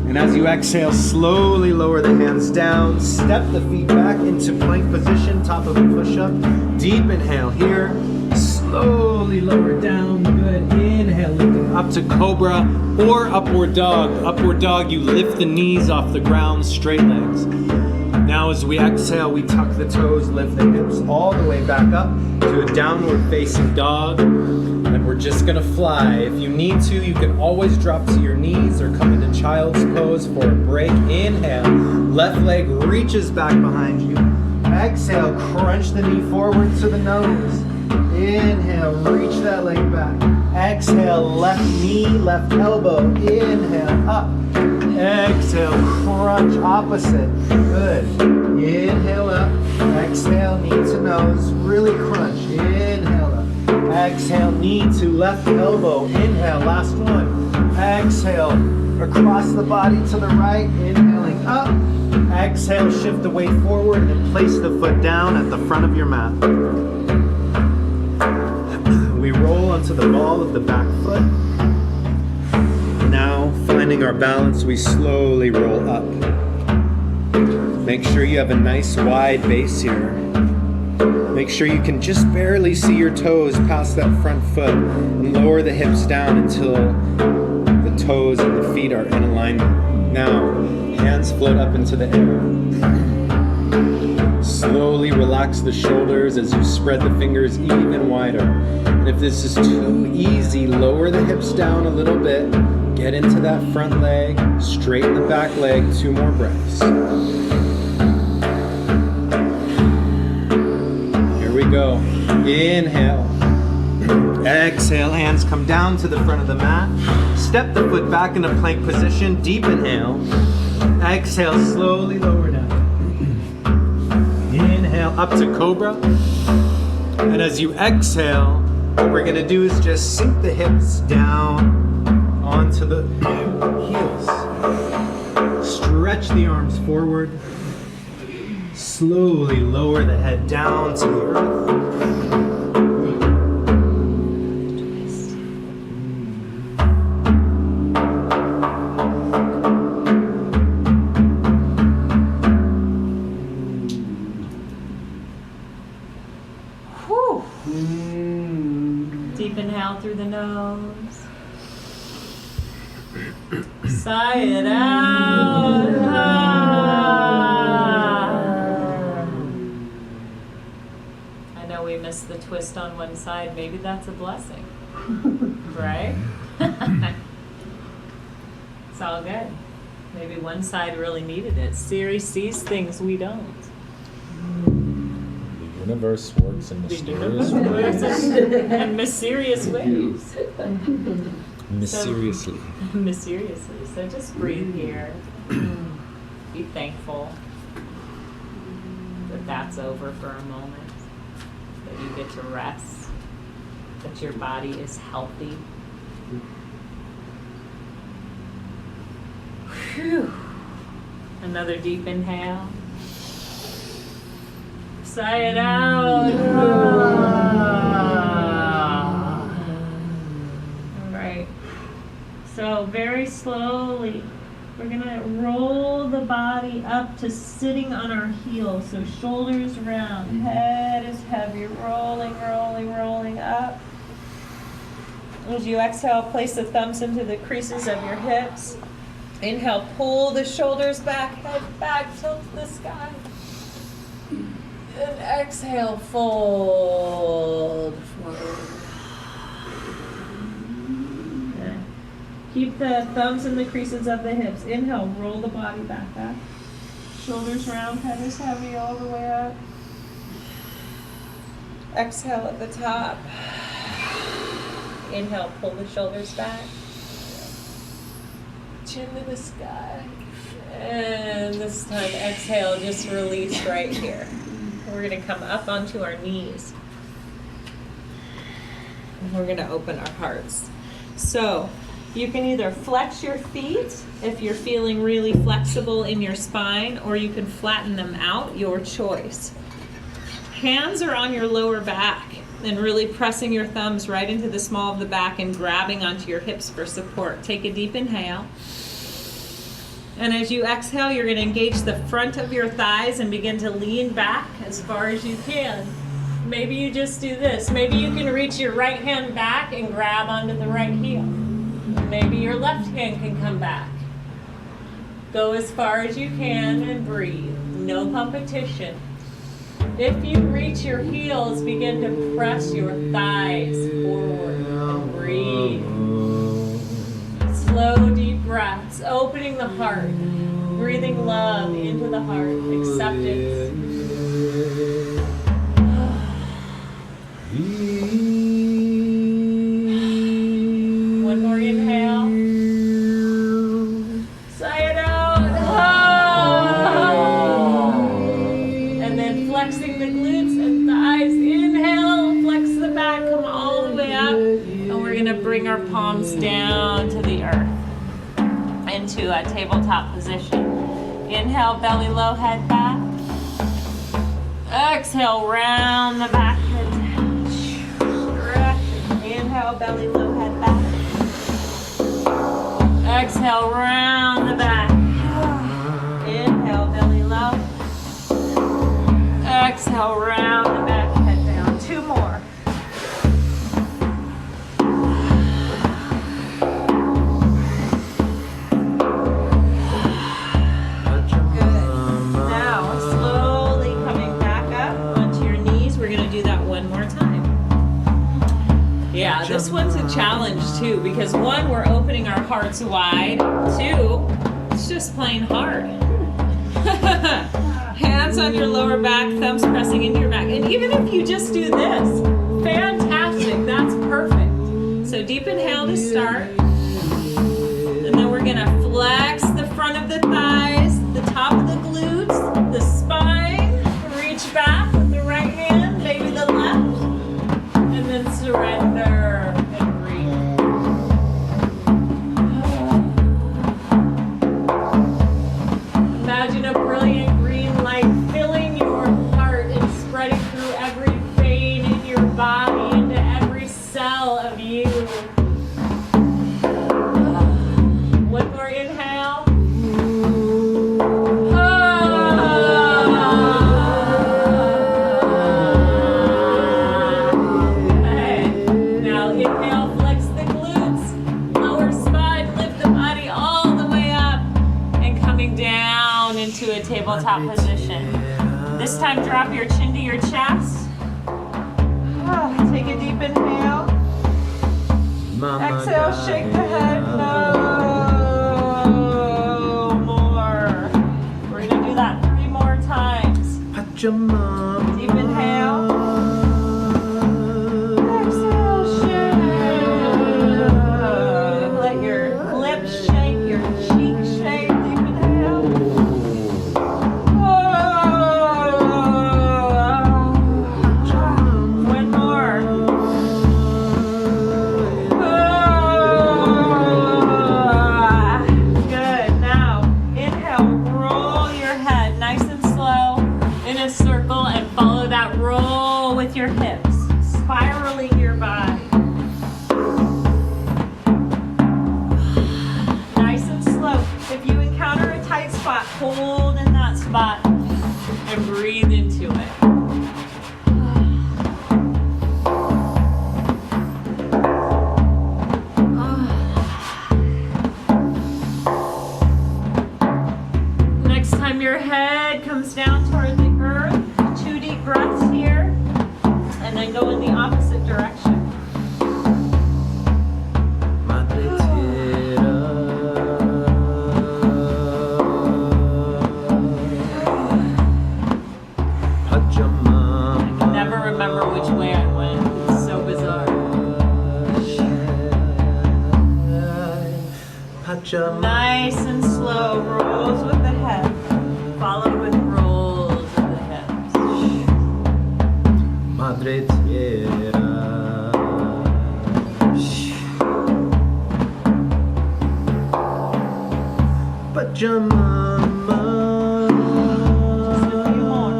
And as you exhale, slowly lower the hands down. Step the feet back into plank position, top of a push-up. Deep inhale here. Slowly lower down. Good. Inhale, lifting up to cobra or upward dog. Upward dog, you lift the knees off the ground, straight legs. Now as we exhale, we tuck the toes, lift the hips all the way back up to a downward facing dog. And we're just gonna fly. If you need to, you can always drop to your knees or come into child's pose for a break. Inhale, left leg reaches back behind you. Exhale, crunch the knee forward to the nose. Inhale, reach that leg back. Exhale, left knee, left elbow. Inhale, up. Exhale, crunch opposite. Good. Inhale up. Exhale, knee to nose. Really crunch. Inhale up. Exhale, knee to left elbow. Inhale, last one. Exhale, across the body to the right. Inhaling up. Exhale, shift the weight forward and place the foot down at the front of your mat. We roll onto the ball of the back foot. Now, finding our balance, we slowly roll up. Make sure you have a nice wide base here. Make sure you can just barely see your toes past that front foot and lower the hips down until the toes and the feet are in alignment. Now, hands float up into the air. Slowly relax the shoulders as you spread the fingers even wider. And if this is too easy, lower the hips down a little bit. Get into that front leg, straighten the back leg. 2 more breaths. Here we go. Inhale. Exhale, hands come down to the front of the mat. Step the foot back into plank position. Deep inhale. Exhale, slowly lower down. Inhale, up to cobra. And as you exhale, what we're gonna do is just sink the hips down onto the heels. Stretch the arms forward. Slowly lower the head down to the earth. Whew. Deep inhale through the nose. Sigh it out. I know we missed the twist on one side. Maybe that's a blessing, right? It's all good. Maybe one side really needed it. Siri sees things we don't. The universe works in mysterious ways. And mysterious ways. Mysteriously. Mysteriously. So just breathe here. Be thankful that that's over for a moment. That you get to rest. That your body is healthy. Whew. Another deep inhale. Sigh it out. All right. So very slowly We're gonna roll the body up to sitting on our heels. So shoulders round, head is heavy, rolling, rolling, rolling up. As you exhale, place the thumbs into the creases of your hips. Inhale, pull the shoulders back, head back, tilt to the sky. And exhale, fold forward. Okay. Keep the thumbs in the creases of the hips. Inhale, roll the body back up. Shoulders round, head is heavy all the way up. Exhale at the top. Inhale, pull the shoulders back. Chin to the sky. And this time, exhale, just release right here. We're going to come up onto our knees. And we're going to open our hearts. So you can either flex your feet if you're feeling really flexible in your spine, or you can flatten them out, your choice. Hands are on your lower back and really pressing your thumbs right into the small of the back and grabbing onto your hips for support. Take a deep inhale. And as you exhale, you're going to engage the front of your thighs and begin to lean back as far as you can. Maybe you just do this. Maybe you can reach your right hand back and grab onto the right heel. Maybe your left hand can come back. Go as far as you can and breathe. No competition. If you reach your heels, begin to press your thighs forward and breathe. Slow, deep breaths, opening the heart, breathing love into the heart, acceptance. One more inhale. Sigh it out. And then flexing the glutes and thighs. Inhale, flex the back, come all the way up. And we're going to bring our palms down to the earth into a tabletop position. Inhale, belly low, head back. Exhale, round the back, head down. Stretch. Inhale, belly low, head back. Exhale, round the back. Inhale, belly low. Exhale, round the back, head down. Two more. Yeah, this one's a challenge too, because one, we're opening our hearts wide. Two, it's just plain hard. Hands on your lower back, thumbs pressing into your back. And even if you just do this, fantastic, that's perfect. So deep inhale to start. And then we're gonna flex the front of the thighs, the top of the glutes, the spine. Reach back with the right hand, maybe the left. And then surrender and breathe. Imagine a brilliant green light filling your heart and spreading through every vein in your body, into every cell of you. One more inhale. Into a tabletop position. This time drop your chin to your chest. Take a deep inhale. Exhale, shake the head. No more. We're going to do that 3 more times. Deep inhale. Exhale, shake. Let your lips shake, your cheeks shake. Deep inhale. One more. Good. Now, inhale, roll your head nice and slow in a circle and Pachamama. Nice and slow. Rolls with the head. Followed with rolls of the hips. Madre Tierra. Pachamama. Just a few more.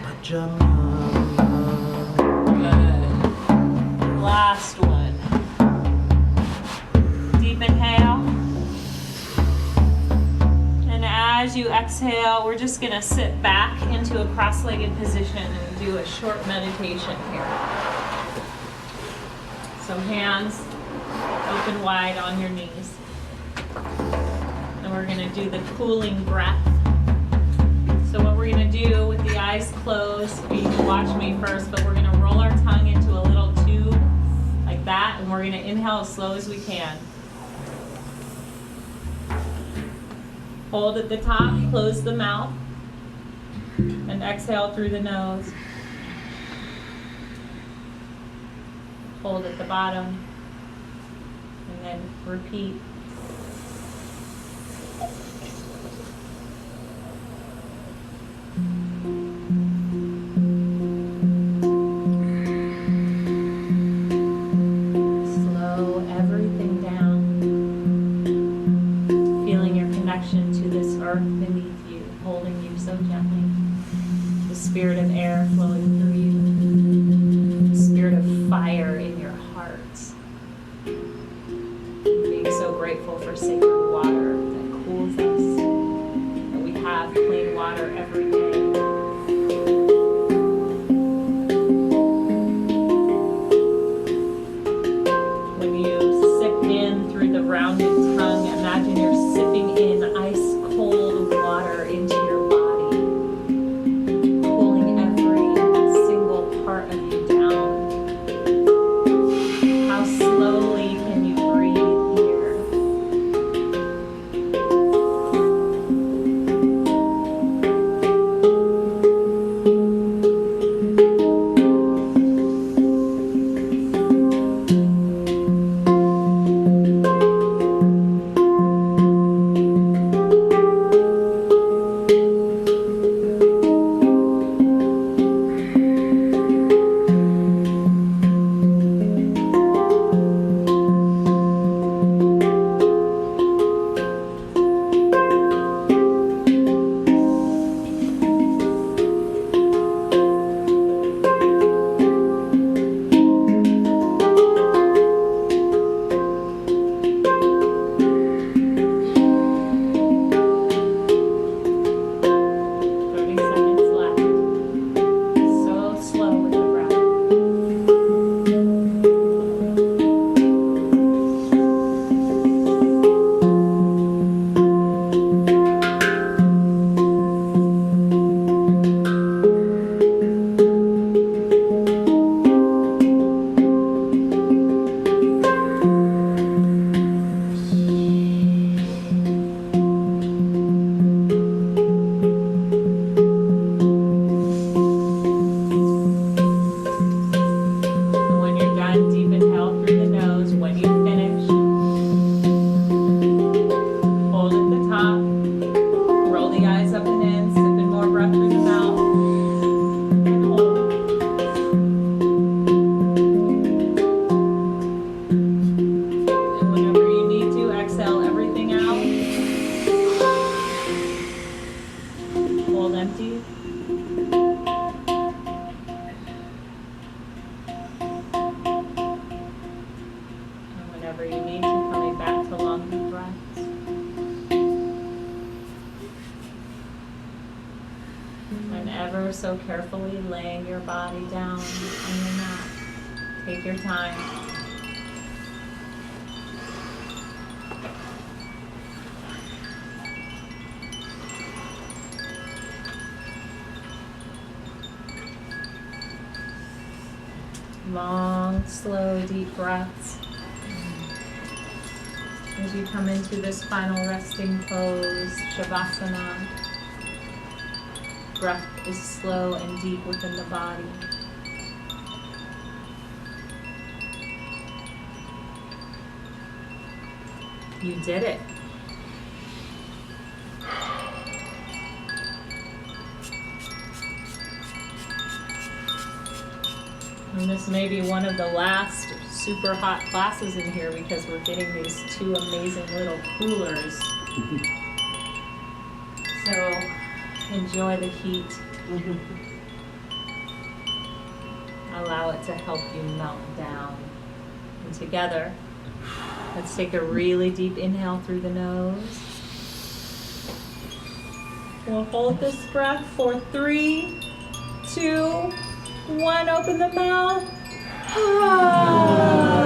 Pachamama. Good. Last one. Deep inhale. And as you exhale, we're just going to sit back into a cross-legged position and do a short meditation here. So hands open wide on your knees. And we're going to do the cooling breath. So what we're going to do with the eyes closed, you can watch me first, but we're going to roll our tongue into a little tube like that, and we're going to inhale as slow as we can. Hold at the top, close the mouth, and exhale through the nose. Hold at the bottom, and then repeat. Slow everything down. Feeling your connection to this earth beneath you, holding you so gently. The spirit of air flowing through you. The spirit of fire in your heart. Being so grateful for sacred water that cools us. That we have clean water every day. When you sip in through the rounded tongue, imagine you're sipping in ice cold water into your body, cooling every single part of you down. How slowly can you breathe here? ever so carefully laying your body down on your mat. Take your time. Long, slow, deep breaths. As you come into this final resting pose, Shavasana, breath is slow and deep within the body. You did it. And this may be one of the last super hot classes in here because we're getting these two amazing little coolers. So enjoy the heat. Allow it to help you melt down. And together, let's take a really deep inhale through the nose. We'll hold this breath for 3, 2, 1. Open the mouth. Relax.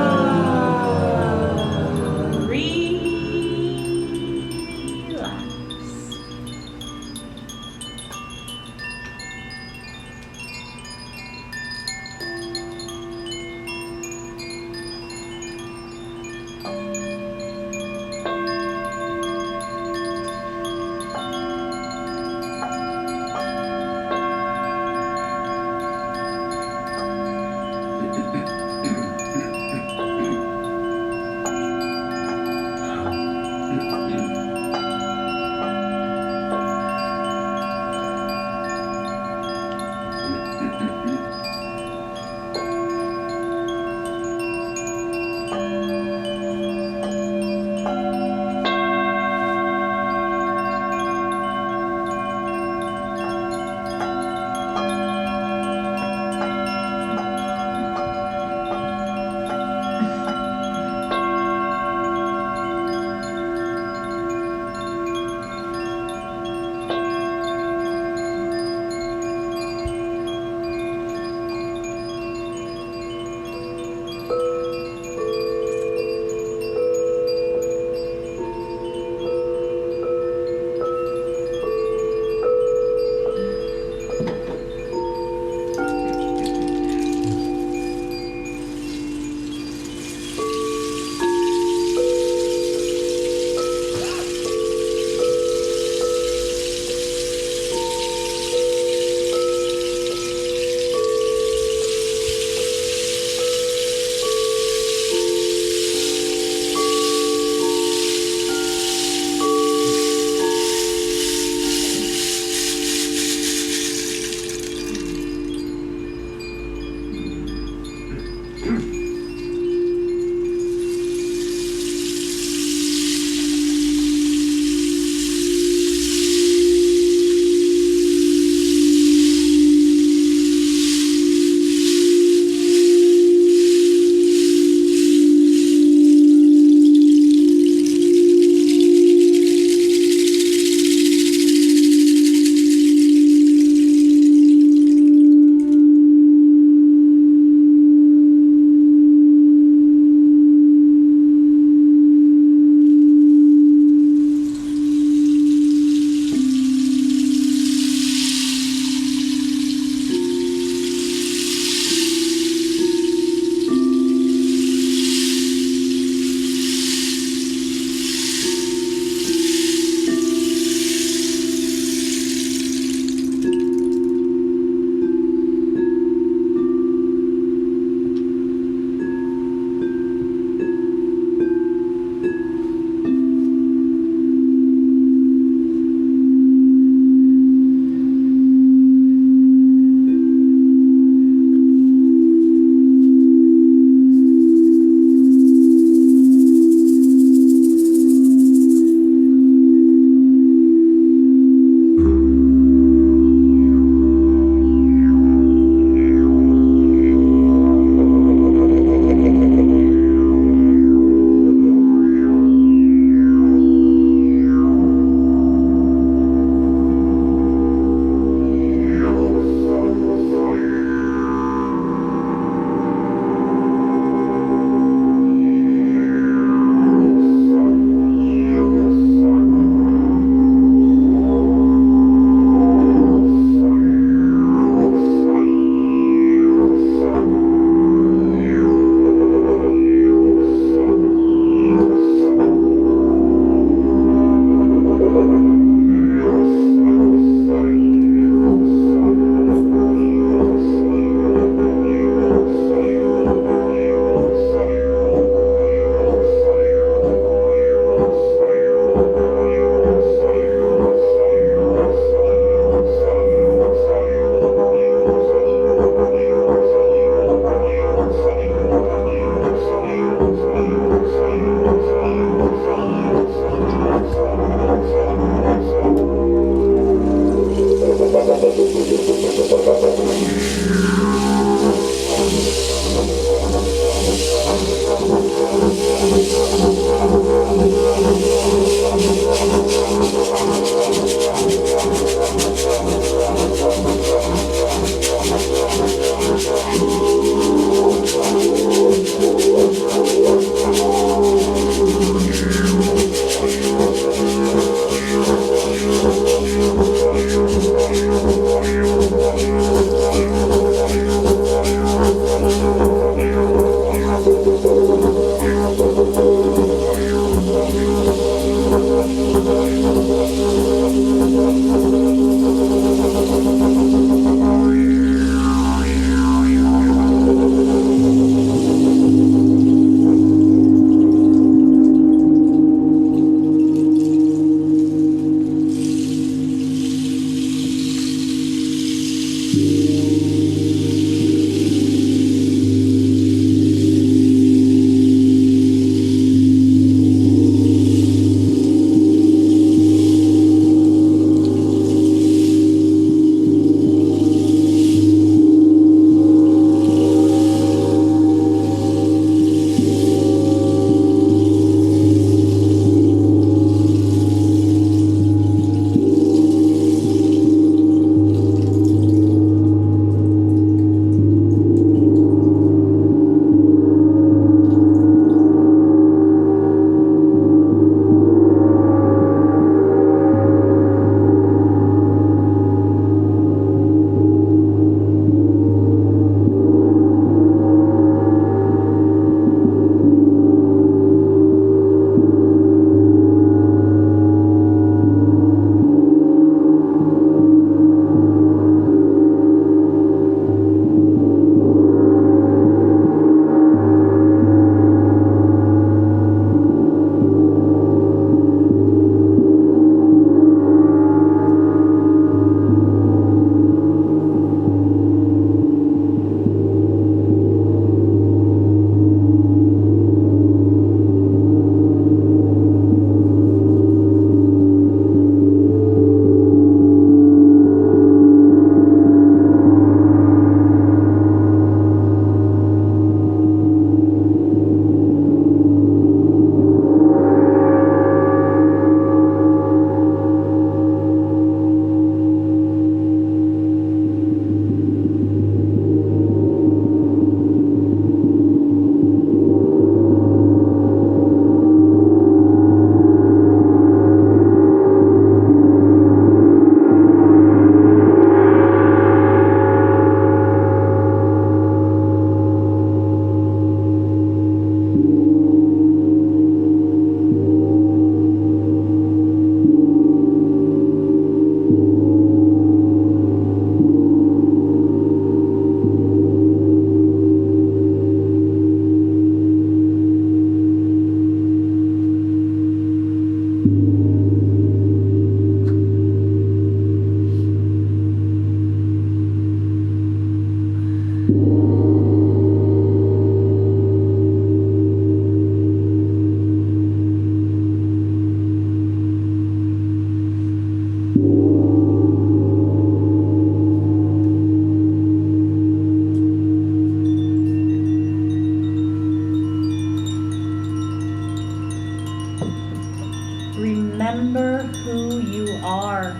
Remember who you are.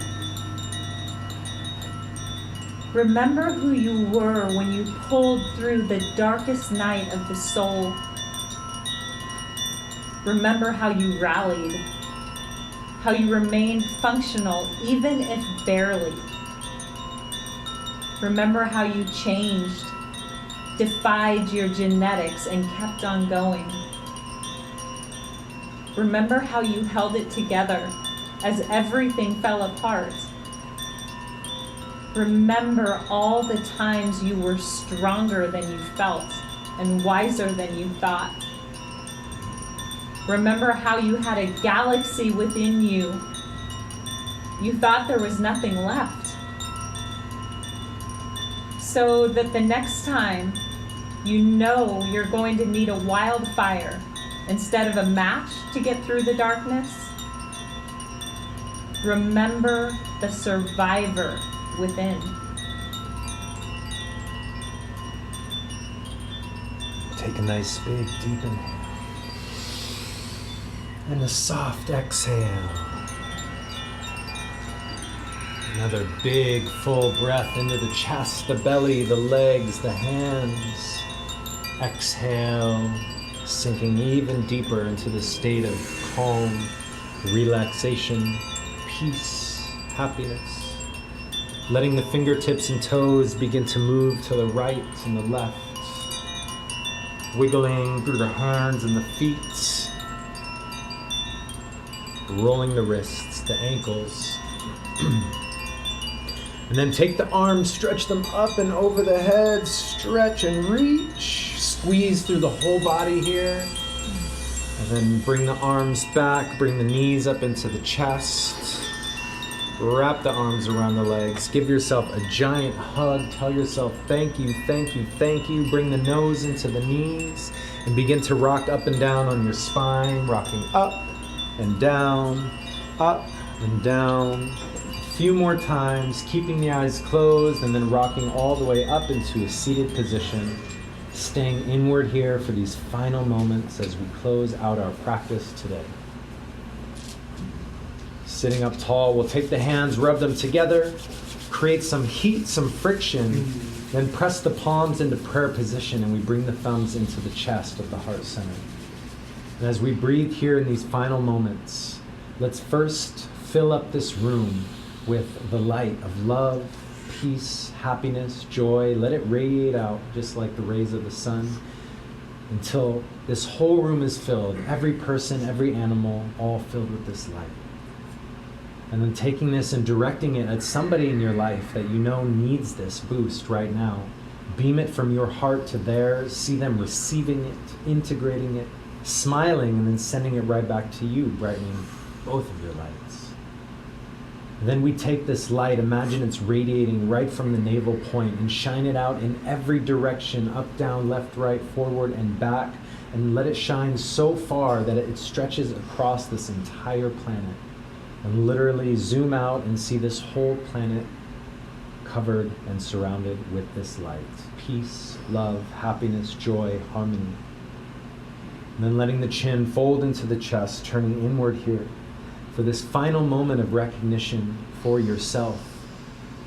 Remember who you were when you pulled through the darkest night of the soul. Remember how you rallied, how you remained functional, even if barely. Remember how you changed, defied your genetics, and kept on going. Remember how you held it together as everything fell apart. Remember all the times you were stronger than you felt and wiser than you thought. Remember how you had a galaxy within you. You thought there was nothing left. So that the next time you know you're going to need a wildfire instead of a match to get through the darkness, remember the survivor within. Take a nice big deep inhale. And a soft exhale. Another big full breath into the chest, the belly, the legs, the hands. Exhale, sinking even deeper into the state of calm, relaxation, peace, happiness. Letting the fingertips and toes begin to move to the right and the left. Wiggling through the hands and the feet. Rolling the wrists, the ankles. And then take the arms, stretch them up and over the head, stretch and reach. Squeeze through the whole body here. And then bring the arms back, bring the knees up into the chest. Wrap the arms around the legs. Give yourself a giant hug. Tell yourself thank you, thank you, thank you. Bring the nose into the knees and begin to rock up and down on your spine, rocking up and down, up and down. A few more times, keeping the eyes closed and then rocking all the way up into a seated position, staying inward here for these final moments as we close out our practice today. Sitting up tall, we'll take the hands, rub them together, create some heat, some friction, then press the palms into prayer position and we bring the thumbs into the chest of the heart center. And as we breathe here in these final moments, let's first fill up this room with the light of love, peace, happiness, joy. Let it radiate out just like the rays of the sun until this whole room is filled, every person, every animal, all filled with this light. And then taking this and directing it at somebody in your life that you know needs this boost right now. Beam it from your heart to theirs, see them receiving it, integrating it, smiling, and then sending it right back to you, brightening both of your lights. Then we take this light, imagine it's radiating right from the navel point, and shine it out in every direction, up, down, left, right, forward, and back, and let it shine so far that it stretches across this entire planet. And literally zoom out and see this whole planet covered and surrounded with this light. Peace, love, happiness, joy, harmony. And then letting the chin fold into the chest, turning inward here for this final moment of recognition for yourself,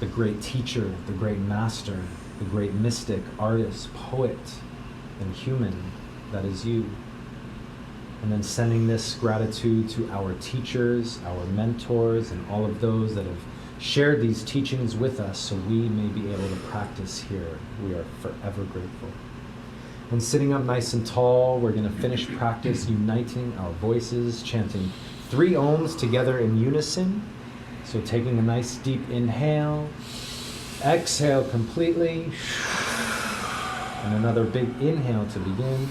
the great teacher, the great master, the great mystic, artist, poet, and human that is you. And then sending this gratitude to our teachers, our mentors, and all of those that have shared these teachings with us so we may be able to practice here. We are forever grateful. And sitting up nice and tall, we're going to finish practice uniting our voices, chanting 3 ohms together in unison. So taking a nice deep inhale, exhale completely, and another big inhale to begin.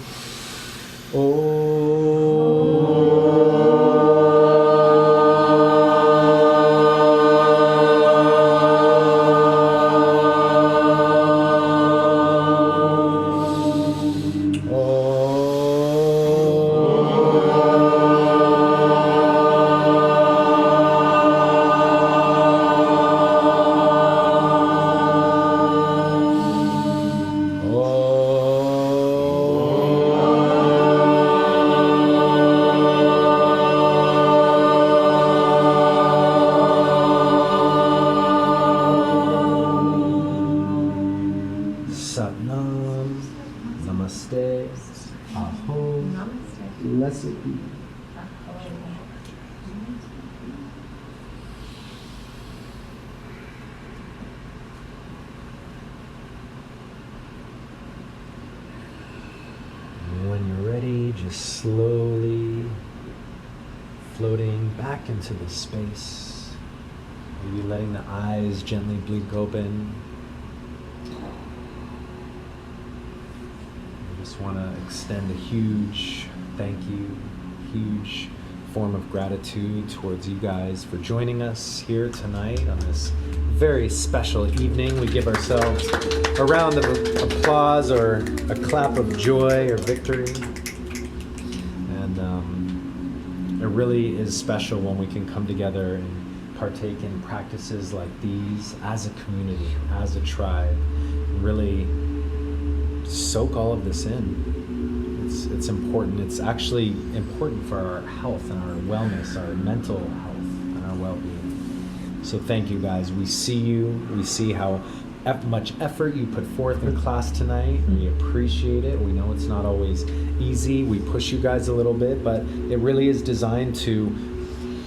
Satnam, Namaste, Aho, blessed be. When you're ready, just slowly floating back into the space. Maybe letting the eyes gently blink open. Want to extend a huge thank you, huge form of gratitude towards you guys for joining us here tonight on this very special evening. We give ourselves a round of applause or a clap of joy or victory. And it really is special when we can come together and partake in practices like these as a community, as a tribe, and really soak all of this in. It's important. It's actually important for our health and our wellness, our mental health and our well-being. So thank you guys. We see you. We see how much effort you put forth in class tonight. We appreciate it. We know it's not always easy. We push you guys a little bit, but it really is designed to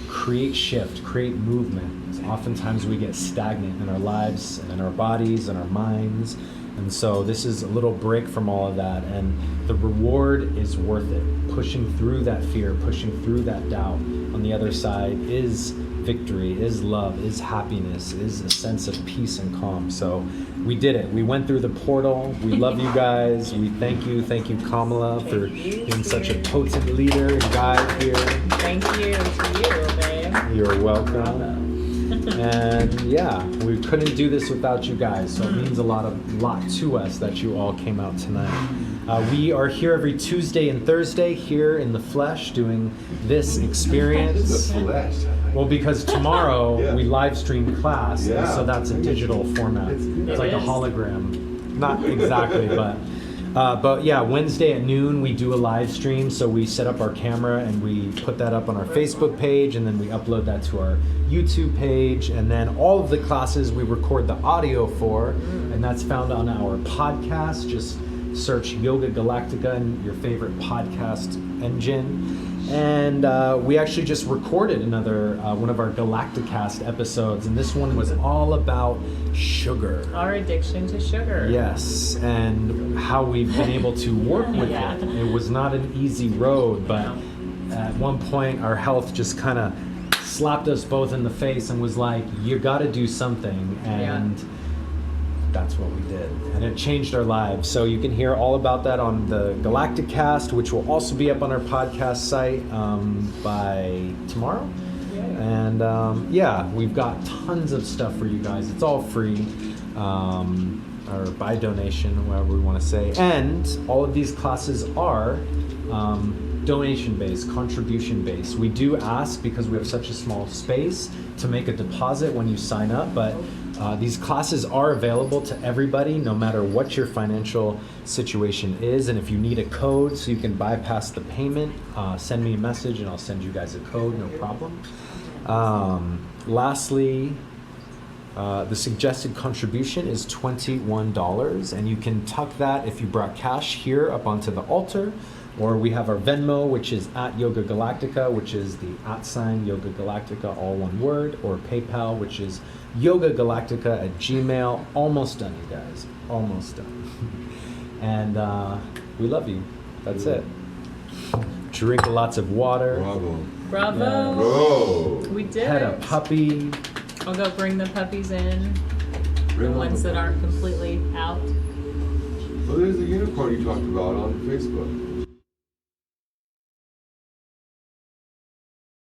create shift, create movement. Oftentimes we get stagnant in our lives and in our bodies and our minds. And so this is a little break from all of that, and the reward is worth it. Pushing through that fear, pushing through that doubt on the other side is victory, is love, is happiness, is a sense of peace and calm. So we did it. We went through the portal. We love you guys. We thank you. Thank you, Kamala, for being such a potent leader and guide here. Thank you to you, babe. You're welcome. Bravo. And yeah, we couldn't do this without you guys, so it means a lot to us that you all came out tonight. We are here every Tuesday and Thursday here in the flesh doing this experience. The flesh. Well, because tomorrow Yeah. we live stream class, and Yeah. so that's a digital format. It's like a hologram. Not exactly, but yeah, Wednesday at noon we do a live stream. So we set up our camera and we put that up on our Facebook page, and then we upload that to our YouTube page. And then all of the classes we record the audio for, and that's found on our podcast. Just search Yoga Galactica in your favorite podcast engine. And we actually just recorded another one of our Galacticast episodes, and this one was all about sugar. Our addiction to sugar. Yes, and how we've been able to work with Yeah. it. It was not an easy road, but at one point our health just kind of slapped us both in the face and was like, you got to do something. And that's what we did, and it changed our lives. So you can hear all about that on the Galacticast, which will also be up on our podcast site by tomorrow. And yeah, we've got tons of stuff for you guys. It's all free, or by donation, whatever we want to say. And all of these classes are donation based, contribution based. We do ask, because we have such a small space, to make a deposit when you sign up, but these classes are available to everybody, no matter what your financial situation is. And if you need a code so you can bypass the payment, send me a message and I'll send you guys a code, no problem. Lastly, the suggested contribution is $21, and you can tuck that if you brought cash here up onto the altar. Or we have our Venmo, which is at Yoga Galactica, which is the @ Yoga Galactica, all one word, or PayPal, which is yogagalactica@gmail. Almost done, you guys. Almost done. And we love you. That's it. Drink lots of water. Bravo. Bravo. Bro. We did Had a it. puppy. I'll go bring the puppies in. The Bring ones that aren't completely out. Oh, there's the unicorn you talked about on Facebook.